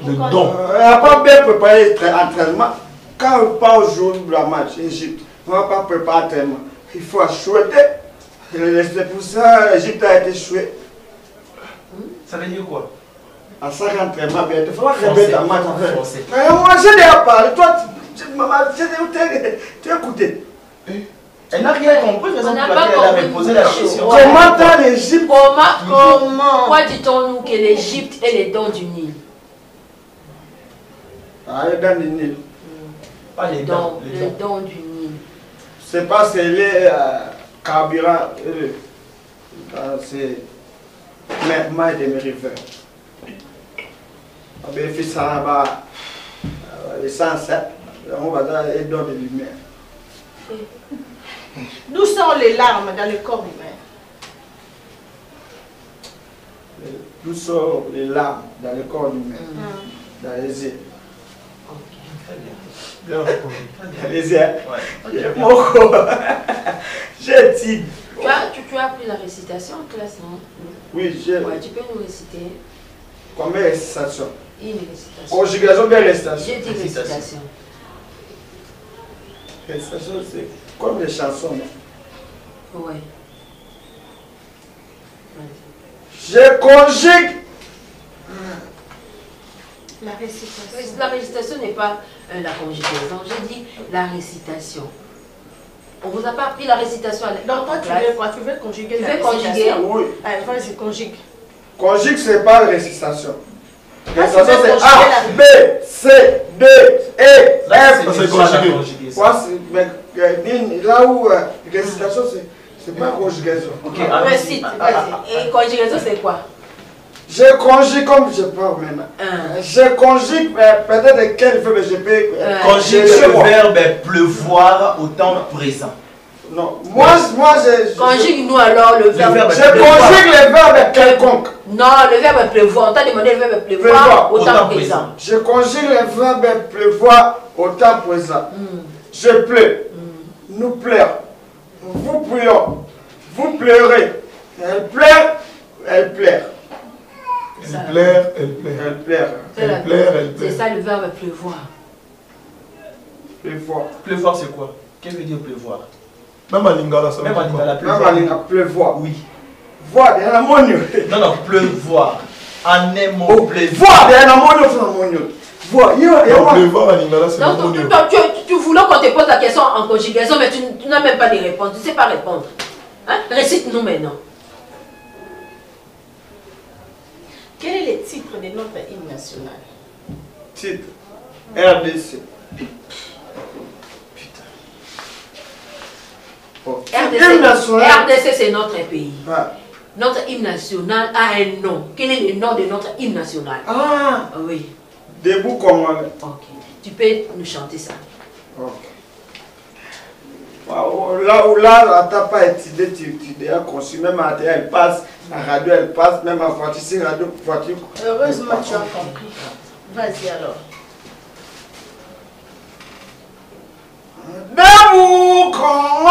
Le don. On n'a pas bien préparé l'entraînement. Quand on part au jour de la match, Égypte, on ne va pas préparer l'entraînement. Il faut chouetter. C'est pour ça que l'Égypte a été chouée. Ça veut dire quoi? À 5 entraînements, il faut répéter la match en fait. Mais moi, j'ai déjà parlé. Toi, tu as écouté. Elle n'a rien compris, raison pour laquelle elle avait posé la question. Comment dans l'Égypte? Comment? Pourquoi dit-on-nous que l'Égypte est les dons du Nil? Ah, les dons du Nil. Pas les dons. Les dons du Nil. C'est parce que les carburants, c'est maintenant de mes rivers. Les fils là-bas, les 107, on va dans les dons de lumière. D'où sont les larmes dans le corps humain? D'où sont les larmes dans le corps humain? Dans les yeux. Bien répondu. Dans les yeux. Mon corps. J'ai dit. Tu as appris la récitation en classe, non? Oui, j'ai. Ouais, tu peux nous réciter? Combien de récitations? Une récitation. Conjugation, bien récitation. J'ai dit récitation. Récitation, c'est comme les chansons, non? Ouais. Je conjugue. La récitation. La récitation n'est pas la conjugaison. J'ai dit la récitation. On vous a pas appris la récitation à l'école. Donc toi, tu veux quoi? Tu veux conjuguer la récitation? conjuguer? Oui. Allez, vas-y, conjugue. Conjugue, c'est pas récitation. Récitation, c'est conjuguer A, B, C, D, E, F. C'est conjugué. Là où récitation, c'est pas conjugaison. Ok, récite, vas-y. Et conjugaison, c'est quoi? Je conjugue comme je parle maintenant. Je conjugue peut-être quel verbe je peux. Conjugue le verbe pleuvoir au temps présent. Non, moi je. Conjugue-nous alors le verbe. Je conjugue le verbe quelconque. Non, le verbe pleuvoir. On t'a demandé le verbe pleuvoir au temps présent. Je conjugue le verbe pleuvoir au temps présent. Je pleure. Nous pleurons. Vous pleurons. Vous pleurez. Elle pleure. Elle pleure. Elle plaire, elle plaire. Elle plaire. Elle plaire, elle plaire. C'est ça le verbe pleuvoir. Pleuvoir. Pleuvoir, c'est quoi? Qu'est-ce que veut dire pleuvoir? Même à Lingala, ça veut dire quoi? Même à Lingala, pleuvoir. Oui. Voir, il y a un ammonium. Non, pleuvoir. En un mot, pleuvoir. Voir, il y a un ammonium, c'est un ammonium. Voir, il y a un pleuvoir à Lingala, c'est un ammonium. Tu voulais qu'on te pose la question en conjugaison, mais tu n'as même pas de réponse. Tu ne sais pas répondre. Hein? Récite-nous maintenant. Quel est le titre de notre hymne national? Titre RDC. RDC, c'est notre pays. Ouais. Notre hymne national a un nom. Quel est le nom de notre hymne national? Ah oui. Debout comme on est. Ok. Tu peux nous chanter ça. Ok. Là, tu n'as pas étudié, tu as conçu, même à la télé, elle passe, à la radio, elle passe, même à la voiture, c'est radio, voiture. Heureusement, tu as compris. Vas-y alors. Debout comme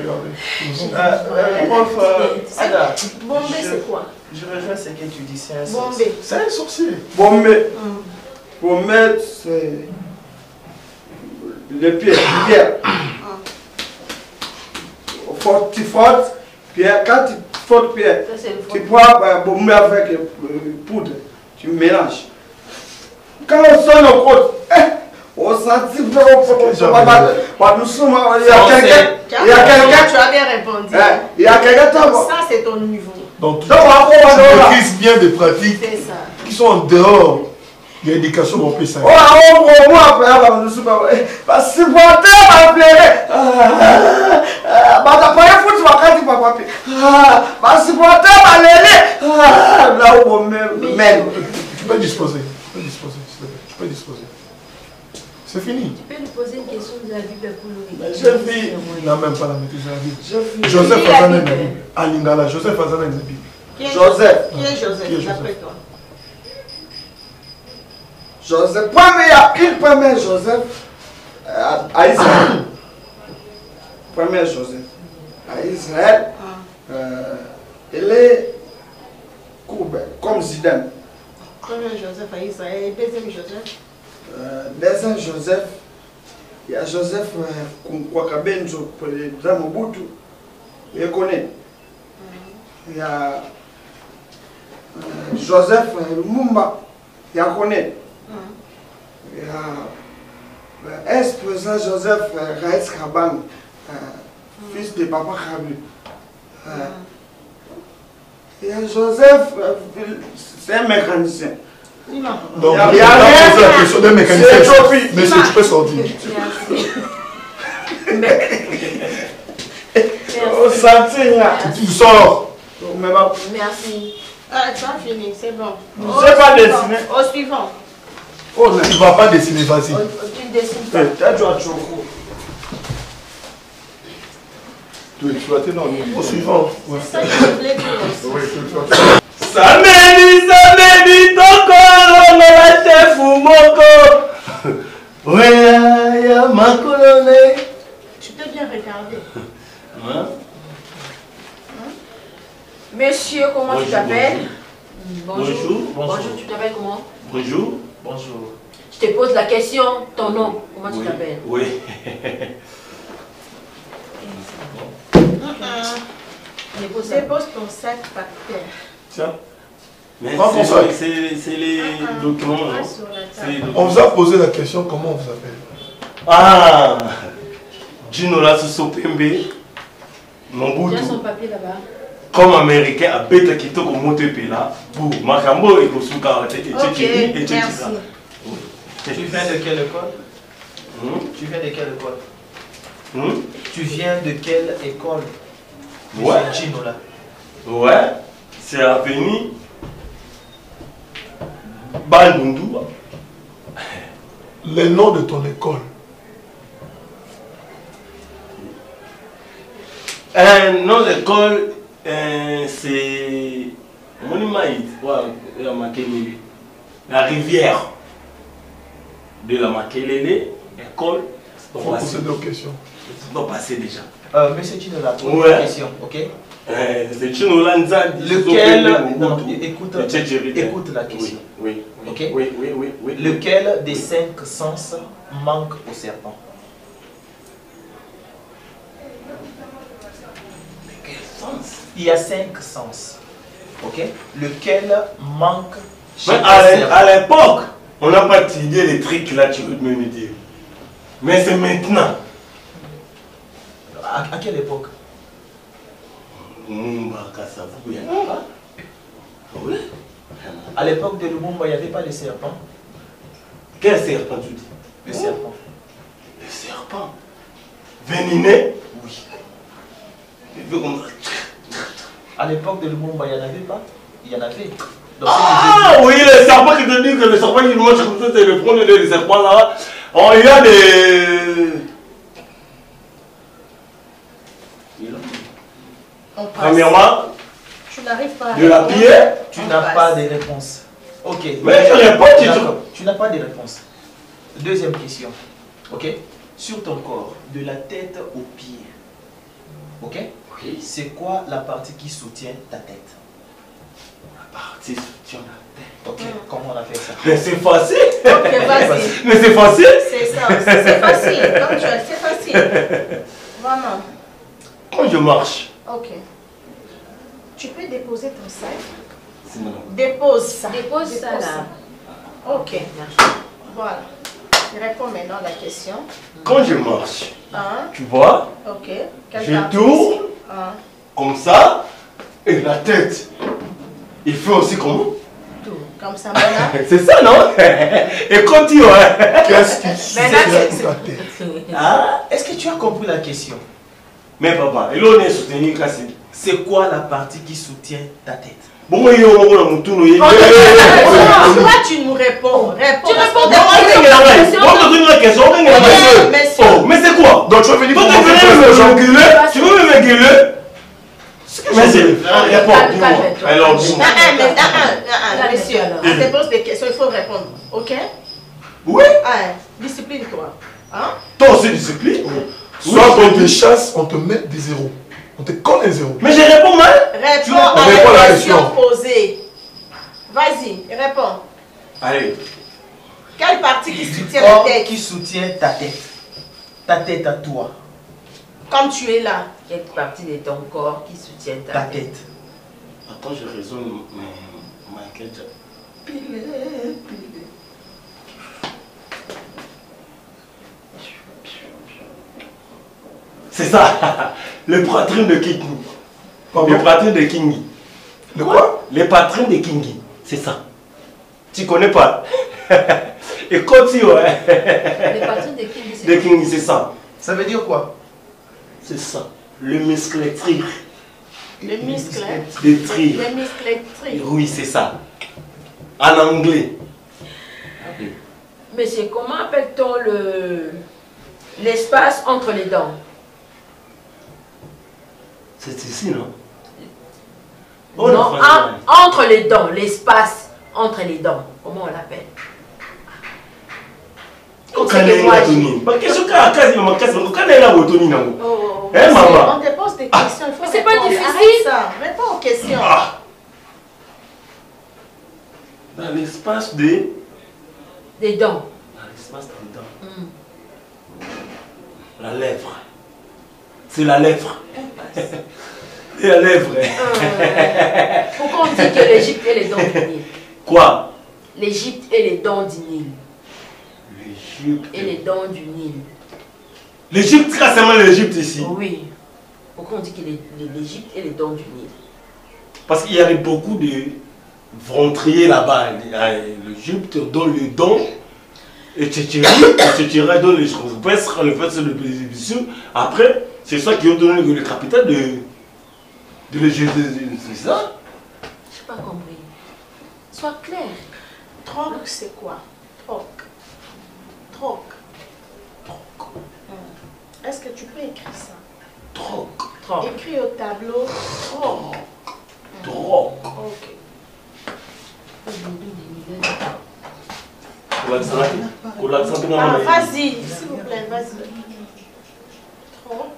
regardez. Bombé, c'est quoi? Je rejoins ce que tu dis, c'est un Bombé. sorcier. C'est un sorcier. Bombé. Bombé, c'est le pied. Pierre. Tu frottes, pierre. Quand tu frottes pierre, tu prends bomber avec poudre. Tu mélanges. Quand on sonne au côte, on sentit il y a quelqu'un. Tu as bien répondu. Il y a quelqu'un. Ça, c'est ton niveau. Donc, tu maîtrises bien des pratiques qui sont en dehors de l'éducation au pays. Tu peux disposer. Tu peux disposer. C'est fini. Tu peux lui poser une question de la Bible pour lui. Jeune fille. Il n'a même pas la maîtrise de la Bible. Joseph Azana est la Bible. À Lingala, Joseph Azana est la Bible. Joseph. Qui est Joseph, d'après toi? Joseph. Il y a une première Joseph à Israël. Premier Joseph à Israël. Elle est comme Zidane. Premier Joseph à Israël. Et deuxième Joseph? Deuxième Joseph, il y a Joseph Kwakabenjo, pour les Mobutu, il connaît. Il y a Joseph Lumumba, il connaît. Il y a ex-président Joseph Raïs Kabang, fils de Papa Kabu. Il y a Joseph, c'est un mécanicien. Donc, il y a la question d'un mécanicien. Monsieur, tu peux sortir. Tu sors. Merci. Tu as fini, c'est bon. Je ne sais pas dessiner. Au suivant. Tu ne vas pas dessiner, vas-y. Tu ne dessines pas. Tu es exploité, non? Au suivant. C'est ça que je voulais dire aussi. Samedi, tokolo na chef moko. Ouais, ya makolone. Tu peux bien regarder. Hein? Monsieur, comment tu t'appelles? Bonjour. Bonjour, tu t'appelles comment? Bonjour. Je te pose la question, ton nom, comment tu t'appelles? Oui. Dépose ton sac par terre. Tiens. Mais c'est les documents. On vous a posé la question comment on vous appelle. Ah, Ginola Sosopembe, Mobutu. Tiens son papier là-bas. Comme américain, à bête qui toque au moté là, pour Makambo et Kosuka et Tchétchénie et Tchétchéka. Tu viens de quelle école? Tu viens de quelle école? Tu viens de quelle école? Ouais. Ginola. Ouais, c'est avenue Bandundu. Le nom de ton école. Nom d'école, c'est Monimaïd, la rivière de la Makelele, école. On va poser deux questions. On va passer déjà. Monsieur Ginola, une question, ok? C'est Ginola Nzadi. Écoute la question. Oui. Ok? Oui. Lequel des 5 sens manque au serpent? Quel sens? Il y a 5 sens. Ok? Lequel manque chez à l'époque, on n'a pas étudié les trucs là, tu veux me dire. Mais c'est maintenant. À quelle époque? Oui. À l'époque de Lumumba, il n'y avait pas de serpent. Quel serpent tu dis? Le serpent. Le serpent vénéné? Oui. À l'époque de Lumumba, il n'y en avait pas? Il y en avait. Donc, oui, le serpent qui te dit que le serpent qui mange comme ça, c'est le front de serpent là. Oh, il y a des... Premièrement, tu n'arrives pas à de la pierre. Tu n'as pas de réponse. Ok. Mais je réponds, tu n'as pas de réponse. Deuxième question. Ok. Sur ton corps, de la tête aux pieds, Ok? Oui. C'est quoi la partie qui soutient ta tête? La partie soutient la tête. Ok, comment on a fait ça? Mais c'est facile. Ok, vas-y. Mais c'est facile. C'est ça, c'est facile. Comme tu as, c'est facile. Vraiment. Quand je marche. Ok. Tu peux déposer ton sac. C'est mon nom. Dépose ça. Dépose ça là. Ok, merci. Voilà. Je réponds maintenant à la question. Quand je marche, Hein? tu vois, Ok. Quelle je partie tourne ici? Hein? comme ça et la tête. Il fait aussi comment? Tout. Comme ça maintenant. C'est ça, non? Et quand tu vois, Qu'est-ce qui soutient ta tête? Ah, est-ce que tu as compris la question? mais papa, il on est soutenu cassé. C'est quoi la partie qui soutient ta tête? Bon, moi, il y a un tout nous. Pourquoi tu nous réponds? Réponds. Tu réponds la question. Oh, mais c'est quoi? Donc tu vas venir Toi, pour tu veux me gueuler? Tu veux me gueuler? Mais c'est. Réponds, dis-moi. Alors, dis-moi. Monsieur, on te pose des questions, il faut répondre. Ok? Oui. Discipline-toi. Hein? Toi aussi, discipline. Soit on te chasse, on te met des zéros. On te colle un zéro. Mais je réponds mal. Réponds réponds à à la la question question. posée. Vas-y, réponds. Allez. Quelle partie qui soutient la tête? Qui soutient ta tête? Ta tête à toi. Comme tu es là. Quelle partie de ton corps qui soutient ta tête? Attends, je raisonne, Michael Jackson. C'est ça, le patron de Kingi. Le patron de Kingi. Le quoi? Le patron de Kingi, c'est ça. Tu connais pas? Et quand tu ouais. Le patron de Kingi, c'est ça. Ça veut dire quoi? C'est ça. Le muscle tri. Le muscle. Le tri. Le muscle tri. Oui, c'est ça. En anglais. Monsieur, comment appelle-t-on l'espace entre les dents? C'est ici, non? Non, entre les dents, l'espace entre les dents. Comment on l'appelle? On te pose des questions, il faut c'est pas répondre. difficile. Arrête ça, réponds aux questions. Dans l'espace des dents. Dans l'espace des dents. La lèvre. C'est la lèvre. C'est la lèvre. Pourquoi on dit que l'Égypte est les dents du Nil? Quoi? L'Égypte est les dents du Nil. L'Égypte. Et les dents du Nil. L'Égypte, c'est seulement l'Égypte ici. Oui. Pourquoi on dit que l'Égypte est les dents du Nil? Parce qu'il y avait beaucoup de ventriers là-bas. L'Égypte donne le don. Et Tchétchéra donne les choses. Le fait de l'exhibition. Après, c'est ça qui ont donné le capital de l'Égypte. C'est ça? Je n'ai pas compris. Sois clair. Troc, c'est quoi? Troc. Troc. Troc. Est-ce que tu peux écrire ça? Troc. Écris au tableau troc. Troc. Ok. Vas-y, s'il vous plaît, vas-y. Troc.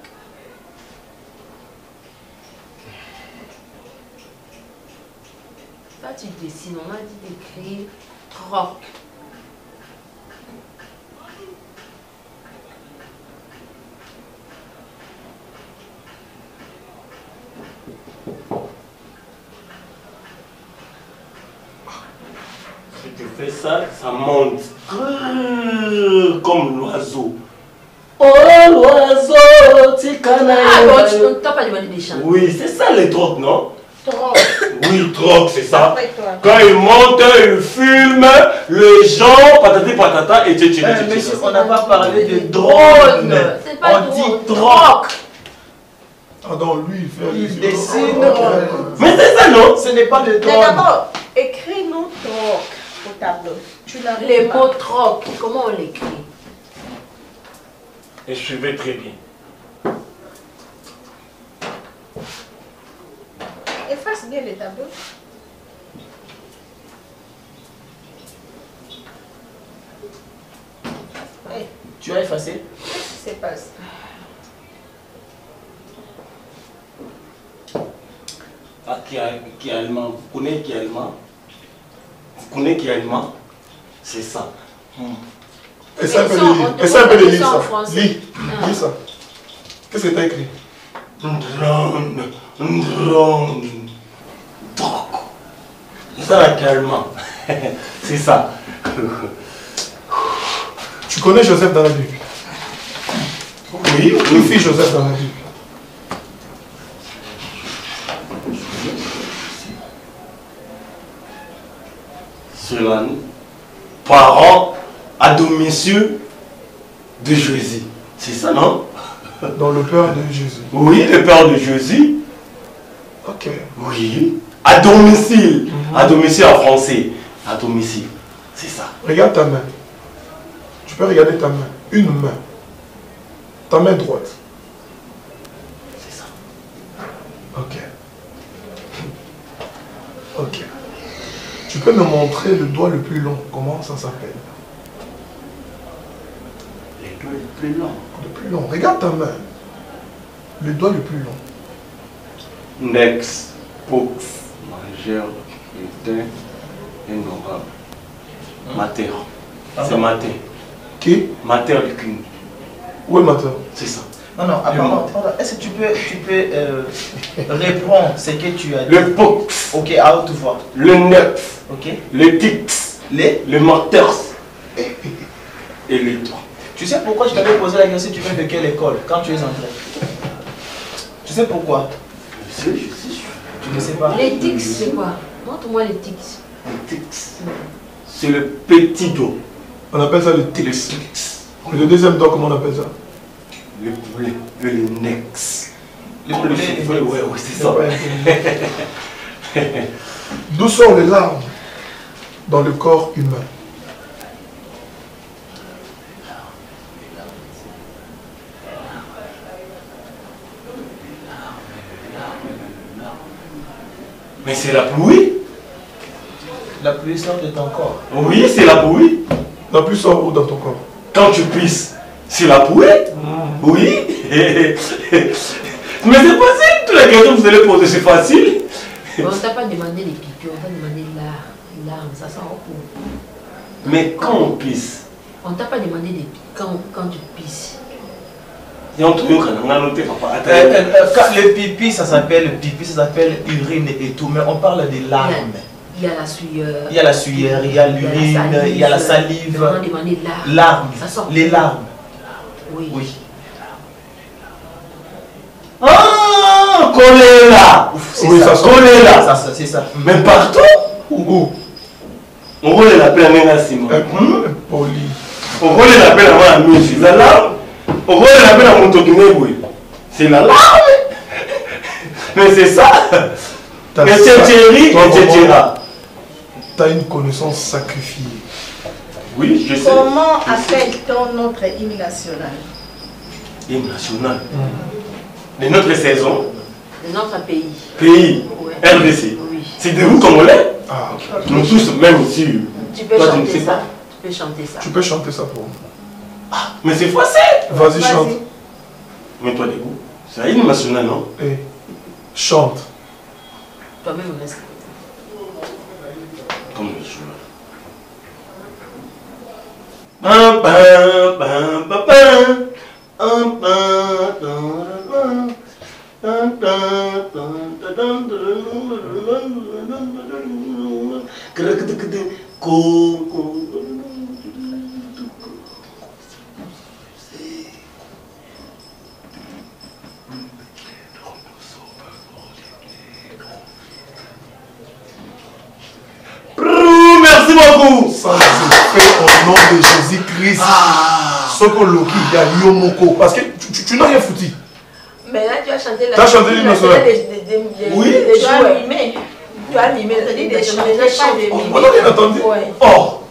Ça, tu dessines, on a dit d'écrire troc. Si tu fais ça, ça monte comme l'oiseau. Oh l'oiseau, tu connais. Ah bon, tu n'as pas demandé des chants. Oui, c'est ça les trocs, non? Troc. Oui, troc, c'est ça. Après toi. Quand il monte, il fume, les gens, patati patata, et tu monsieur, on n'a pas parlé de drone. C'est pas on dit troc. Ah donc lui, il fait... Il dessine. Mais c'est ça, non? Ce n'est pas de Mais drone. d'abord, écris-nous troc au tableau. Tu n'arrives Les pas. mots troc, comment on l'écrit? Et je vais très bien. Efface bien les tableaux. Hey, Tu as effacé? qu'est-ce qui se passe? qui est allemand. Vous connaissez qui est allemand? Vous connaissez qui est allemand? C'est ça. Essaye un peu de lire ça. Lis ça. Qu'est-ce que tu as écrit? Ça là qui est allemand. C'est ça. Tu connais Joseph dans la Bible? Oui. Qui fit Joseph dans la Bible? Cela, parents à domicile de Jésus. C'est ça, non? Dans le père de Jésus. Oui, le père de Jésus. Ok. Oui. À domicile. À domicile en français. À domicile. C'est ça. Regarde ta main. Tu peux regarder ta main. Une main. Ta main droite. C'est ça. Ok. Ok. Tu peux me montrer le doigt le plus long. Comment ça s'appelle? Le doigt le plus long. Le plus long. Regarde ta main. Le doigt le plus long. Nex, pox, majeur, éteint, honorable. Mater. C'est mater. Qui? Mater du cul. Où est mater? C'est ça. Non, non, attends. Est-ce que tu peux répondre ce que tu as dit? Le pox. Ok, à haute voix. Le nex. Ok. Le tix. Le marters. Et les doigts. Tu sais pourquoi je t'avais posé la question, tu viens de quelle école quand tu es entré? Tu sais pourquoi? Je sais. Tu ne sais pas? Les tics, c'est quoi? Montre-moi les tics. Le tix. C'est le petit dos. On appelle ça le tic. Et le deuxième doigt, comment on appelle ça? Le nex. Ouais, c'est ça. D'où sont les larmes dans le corps humain? Mais c'est la pluie. La pluie sort de ton corps. Oui, c'est la pluie. La pluie sort où dans ton corps? Quand tu pisses, c'est la pluie. Oui. Mais c'est facile. Toutes les questions que vous allez poser, c'est facile. On ne t'a pas demandé les piqûres, on t'a demandé l'arme, ça sent au coup. Mais quand on pisse, on ne t'a pas demandé des piqûres quand tu pisses. Il y a un truc qu'on a noté, papa. Le pipi, ça s'appelle urine et tout, mais on parle des larmes. Il y a la sueur. Il y a la sueur, il y a l'urine, il y a la salive. On a demandé l'arme. Larmes. Ça sort. Les larmes. Oui. Ah, choléra. Oui, ça sort. Choléra. C'est ça. Mais partout. Où? On va l'appeler à Ménassimo. Poli. On va l'appeler à Ménassimo. La larme. On va l'appeler à Montoguinéboué. C'est la larme. Mais c'est ça. Et Tchétchéri et Tchétchéra. Tu as une connaissance sacrifiée. Oui, je sais. Comment appelle-t-on notre hymne national? Hymne national. De notre saison. De notre pays. Pays. Ouais. RDC. Oui. C'est de vous Congolais. Ah, ok. Nous tous, même aussi. Tu peux chanter ça. Tu peux chanter ça. Tu peux chanter ça pour moi. Ah, mais c'est facile. Vas-y, chante. Mets-toi debout. C'est un hymne national, non? Eh, chante. Toi-même, reste. Comme le joueur. Bam, bam, bam, bam, bam. Bam, bam, bam, bam, bam. Merci beaucoup. Ça se fait au nom de Jésus-Christ. Ce qu'on le dit, il y a Yomoko. Parce que tu n'as rien foutu. Mais là, tu as chanté la. Tu as chanté l'hymne national. Oui. Tu as mimé. Tu as mimé. C'est-à-dire des chants. On n'a rien entendu. Oh.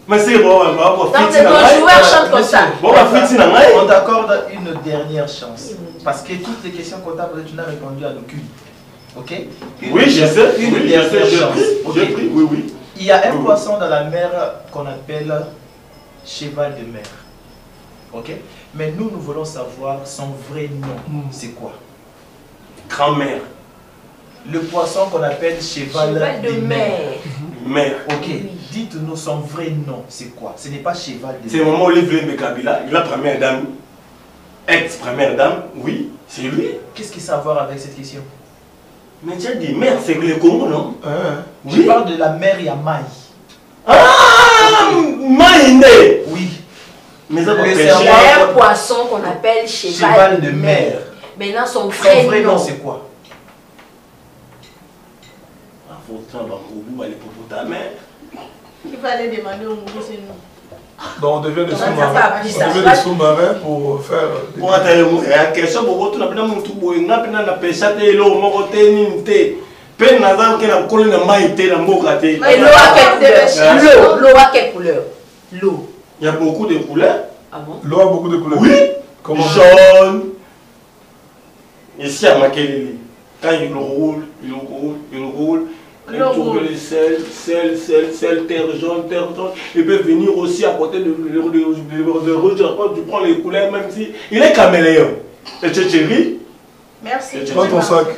Mais c'est bon, on va donc ton joueur chante comme ça. Bon, on t'accorde une dernière chance. Parce que toutes les questions comptables, tu n'as répondu à aucune. Ok? Oui, je sais. Une dernière chance. J'ai pris, oui. Il y a un poisson dans la mer qu'on appelle cheval de mer. Ok? Mais nous voulons savoir son vrai nom. C'est quoi? Grand-mère. Le poisson qu'on appelle cheval de mer. Mais, ok, dites-nous son vrai nom, c'est quoi? Ce n'est pas cheval de mer. c'est maman Olivier Mbekabila, la première dame, ex-première dame, oui, c'est lui. Qu'est-ce qui ça a à voir avec cette question? Mais tu as dit mère, c'est le Congo, non? Je parle de la mer Yamaï. Ah, Maïné. Oui. Mais c'est un poisson qu'on appelle cheval de mer. Maintenant, son vrai nom, c'est quoi? Il va aller demander au Mougou, c'est nous. Donc on devient des sous-marins. On devient des sous-marins pour faire... Pour attendre, la question pour vous, on a un tout beau, on a un pêcheur, et l'eau, on a un thé. Peine n'a qu'un colonne de maïté dans mon côté. Mais l'eau a quelle couleur? L'eau. Il y a beaucoup de couleurs. Ah bon? L'eau a beaucoup de couleurs. Oui. Comment? Jaune. Ici à Makelele. Quand il roule, il roule, il roule. Il trouve le sel, terre jaune. Il peut venir aussi à côté de rouge. Tu prends les couleurs, même si il est caméléon. Et chérie. Merci. Prends ton sac.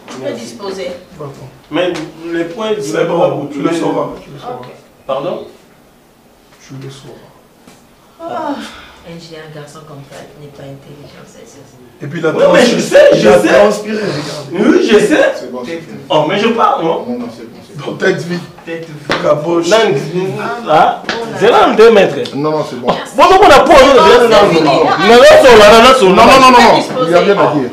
Tu peux disposer. Mais les points, c'est bon, tu le sauras. Pardon? Tu le sauras. Un garçon comme ça n'est pas intelligent, c'est sûr. Et puis la mais je sais. Transpiré, regarde. Oui, je sais. C'est bon. Oh, mais je parle, non? Non, c'est bon. Donc tête vide. Caboche. Là, c'est là 2 mètres. Non, c'est bon. Bon, on a pas. Non, il y a rien à dire.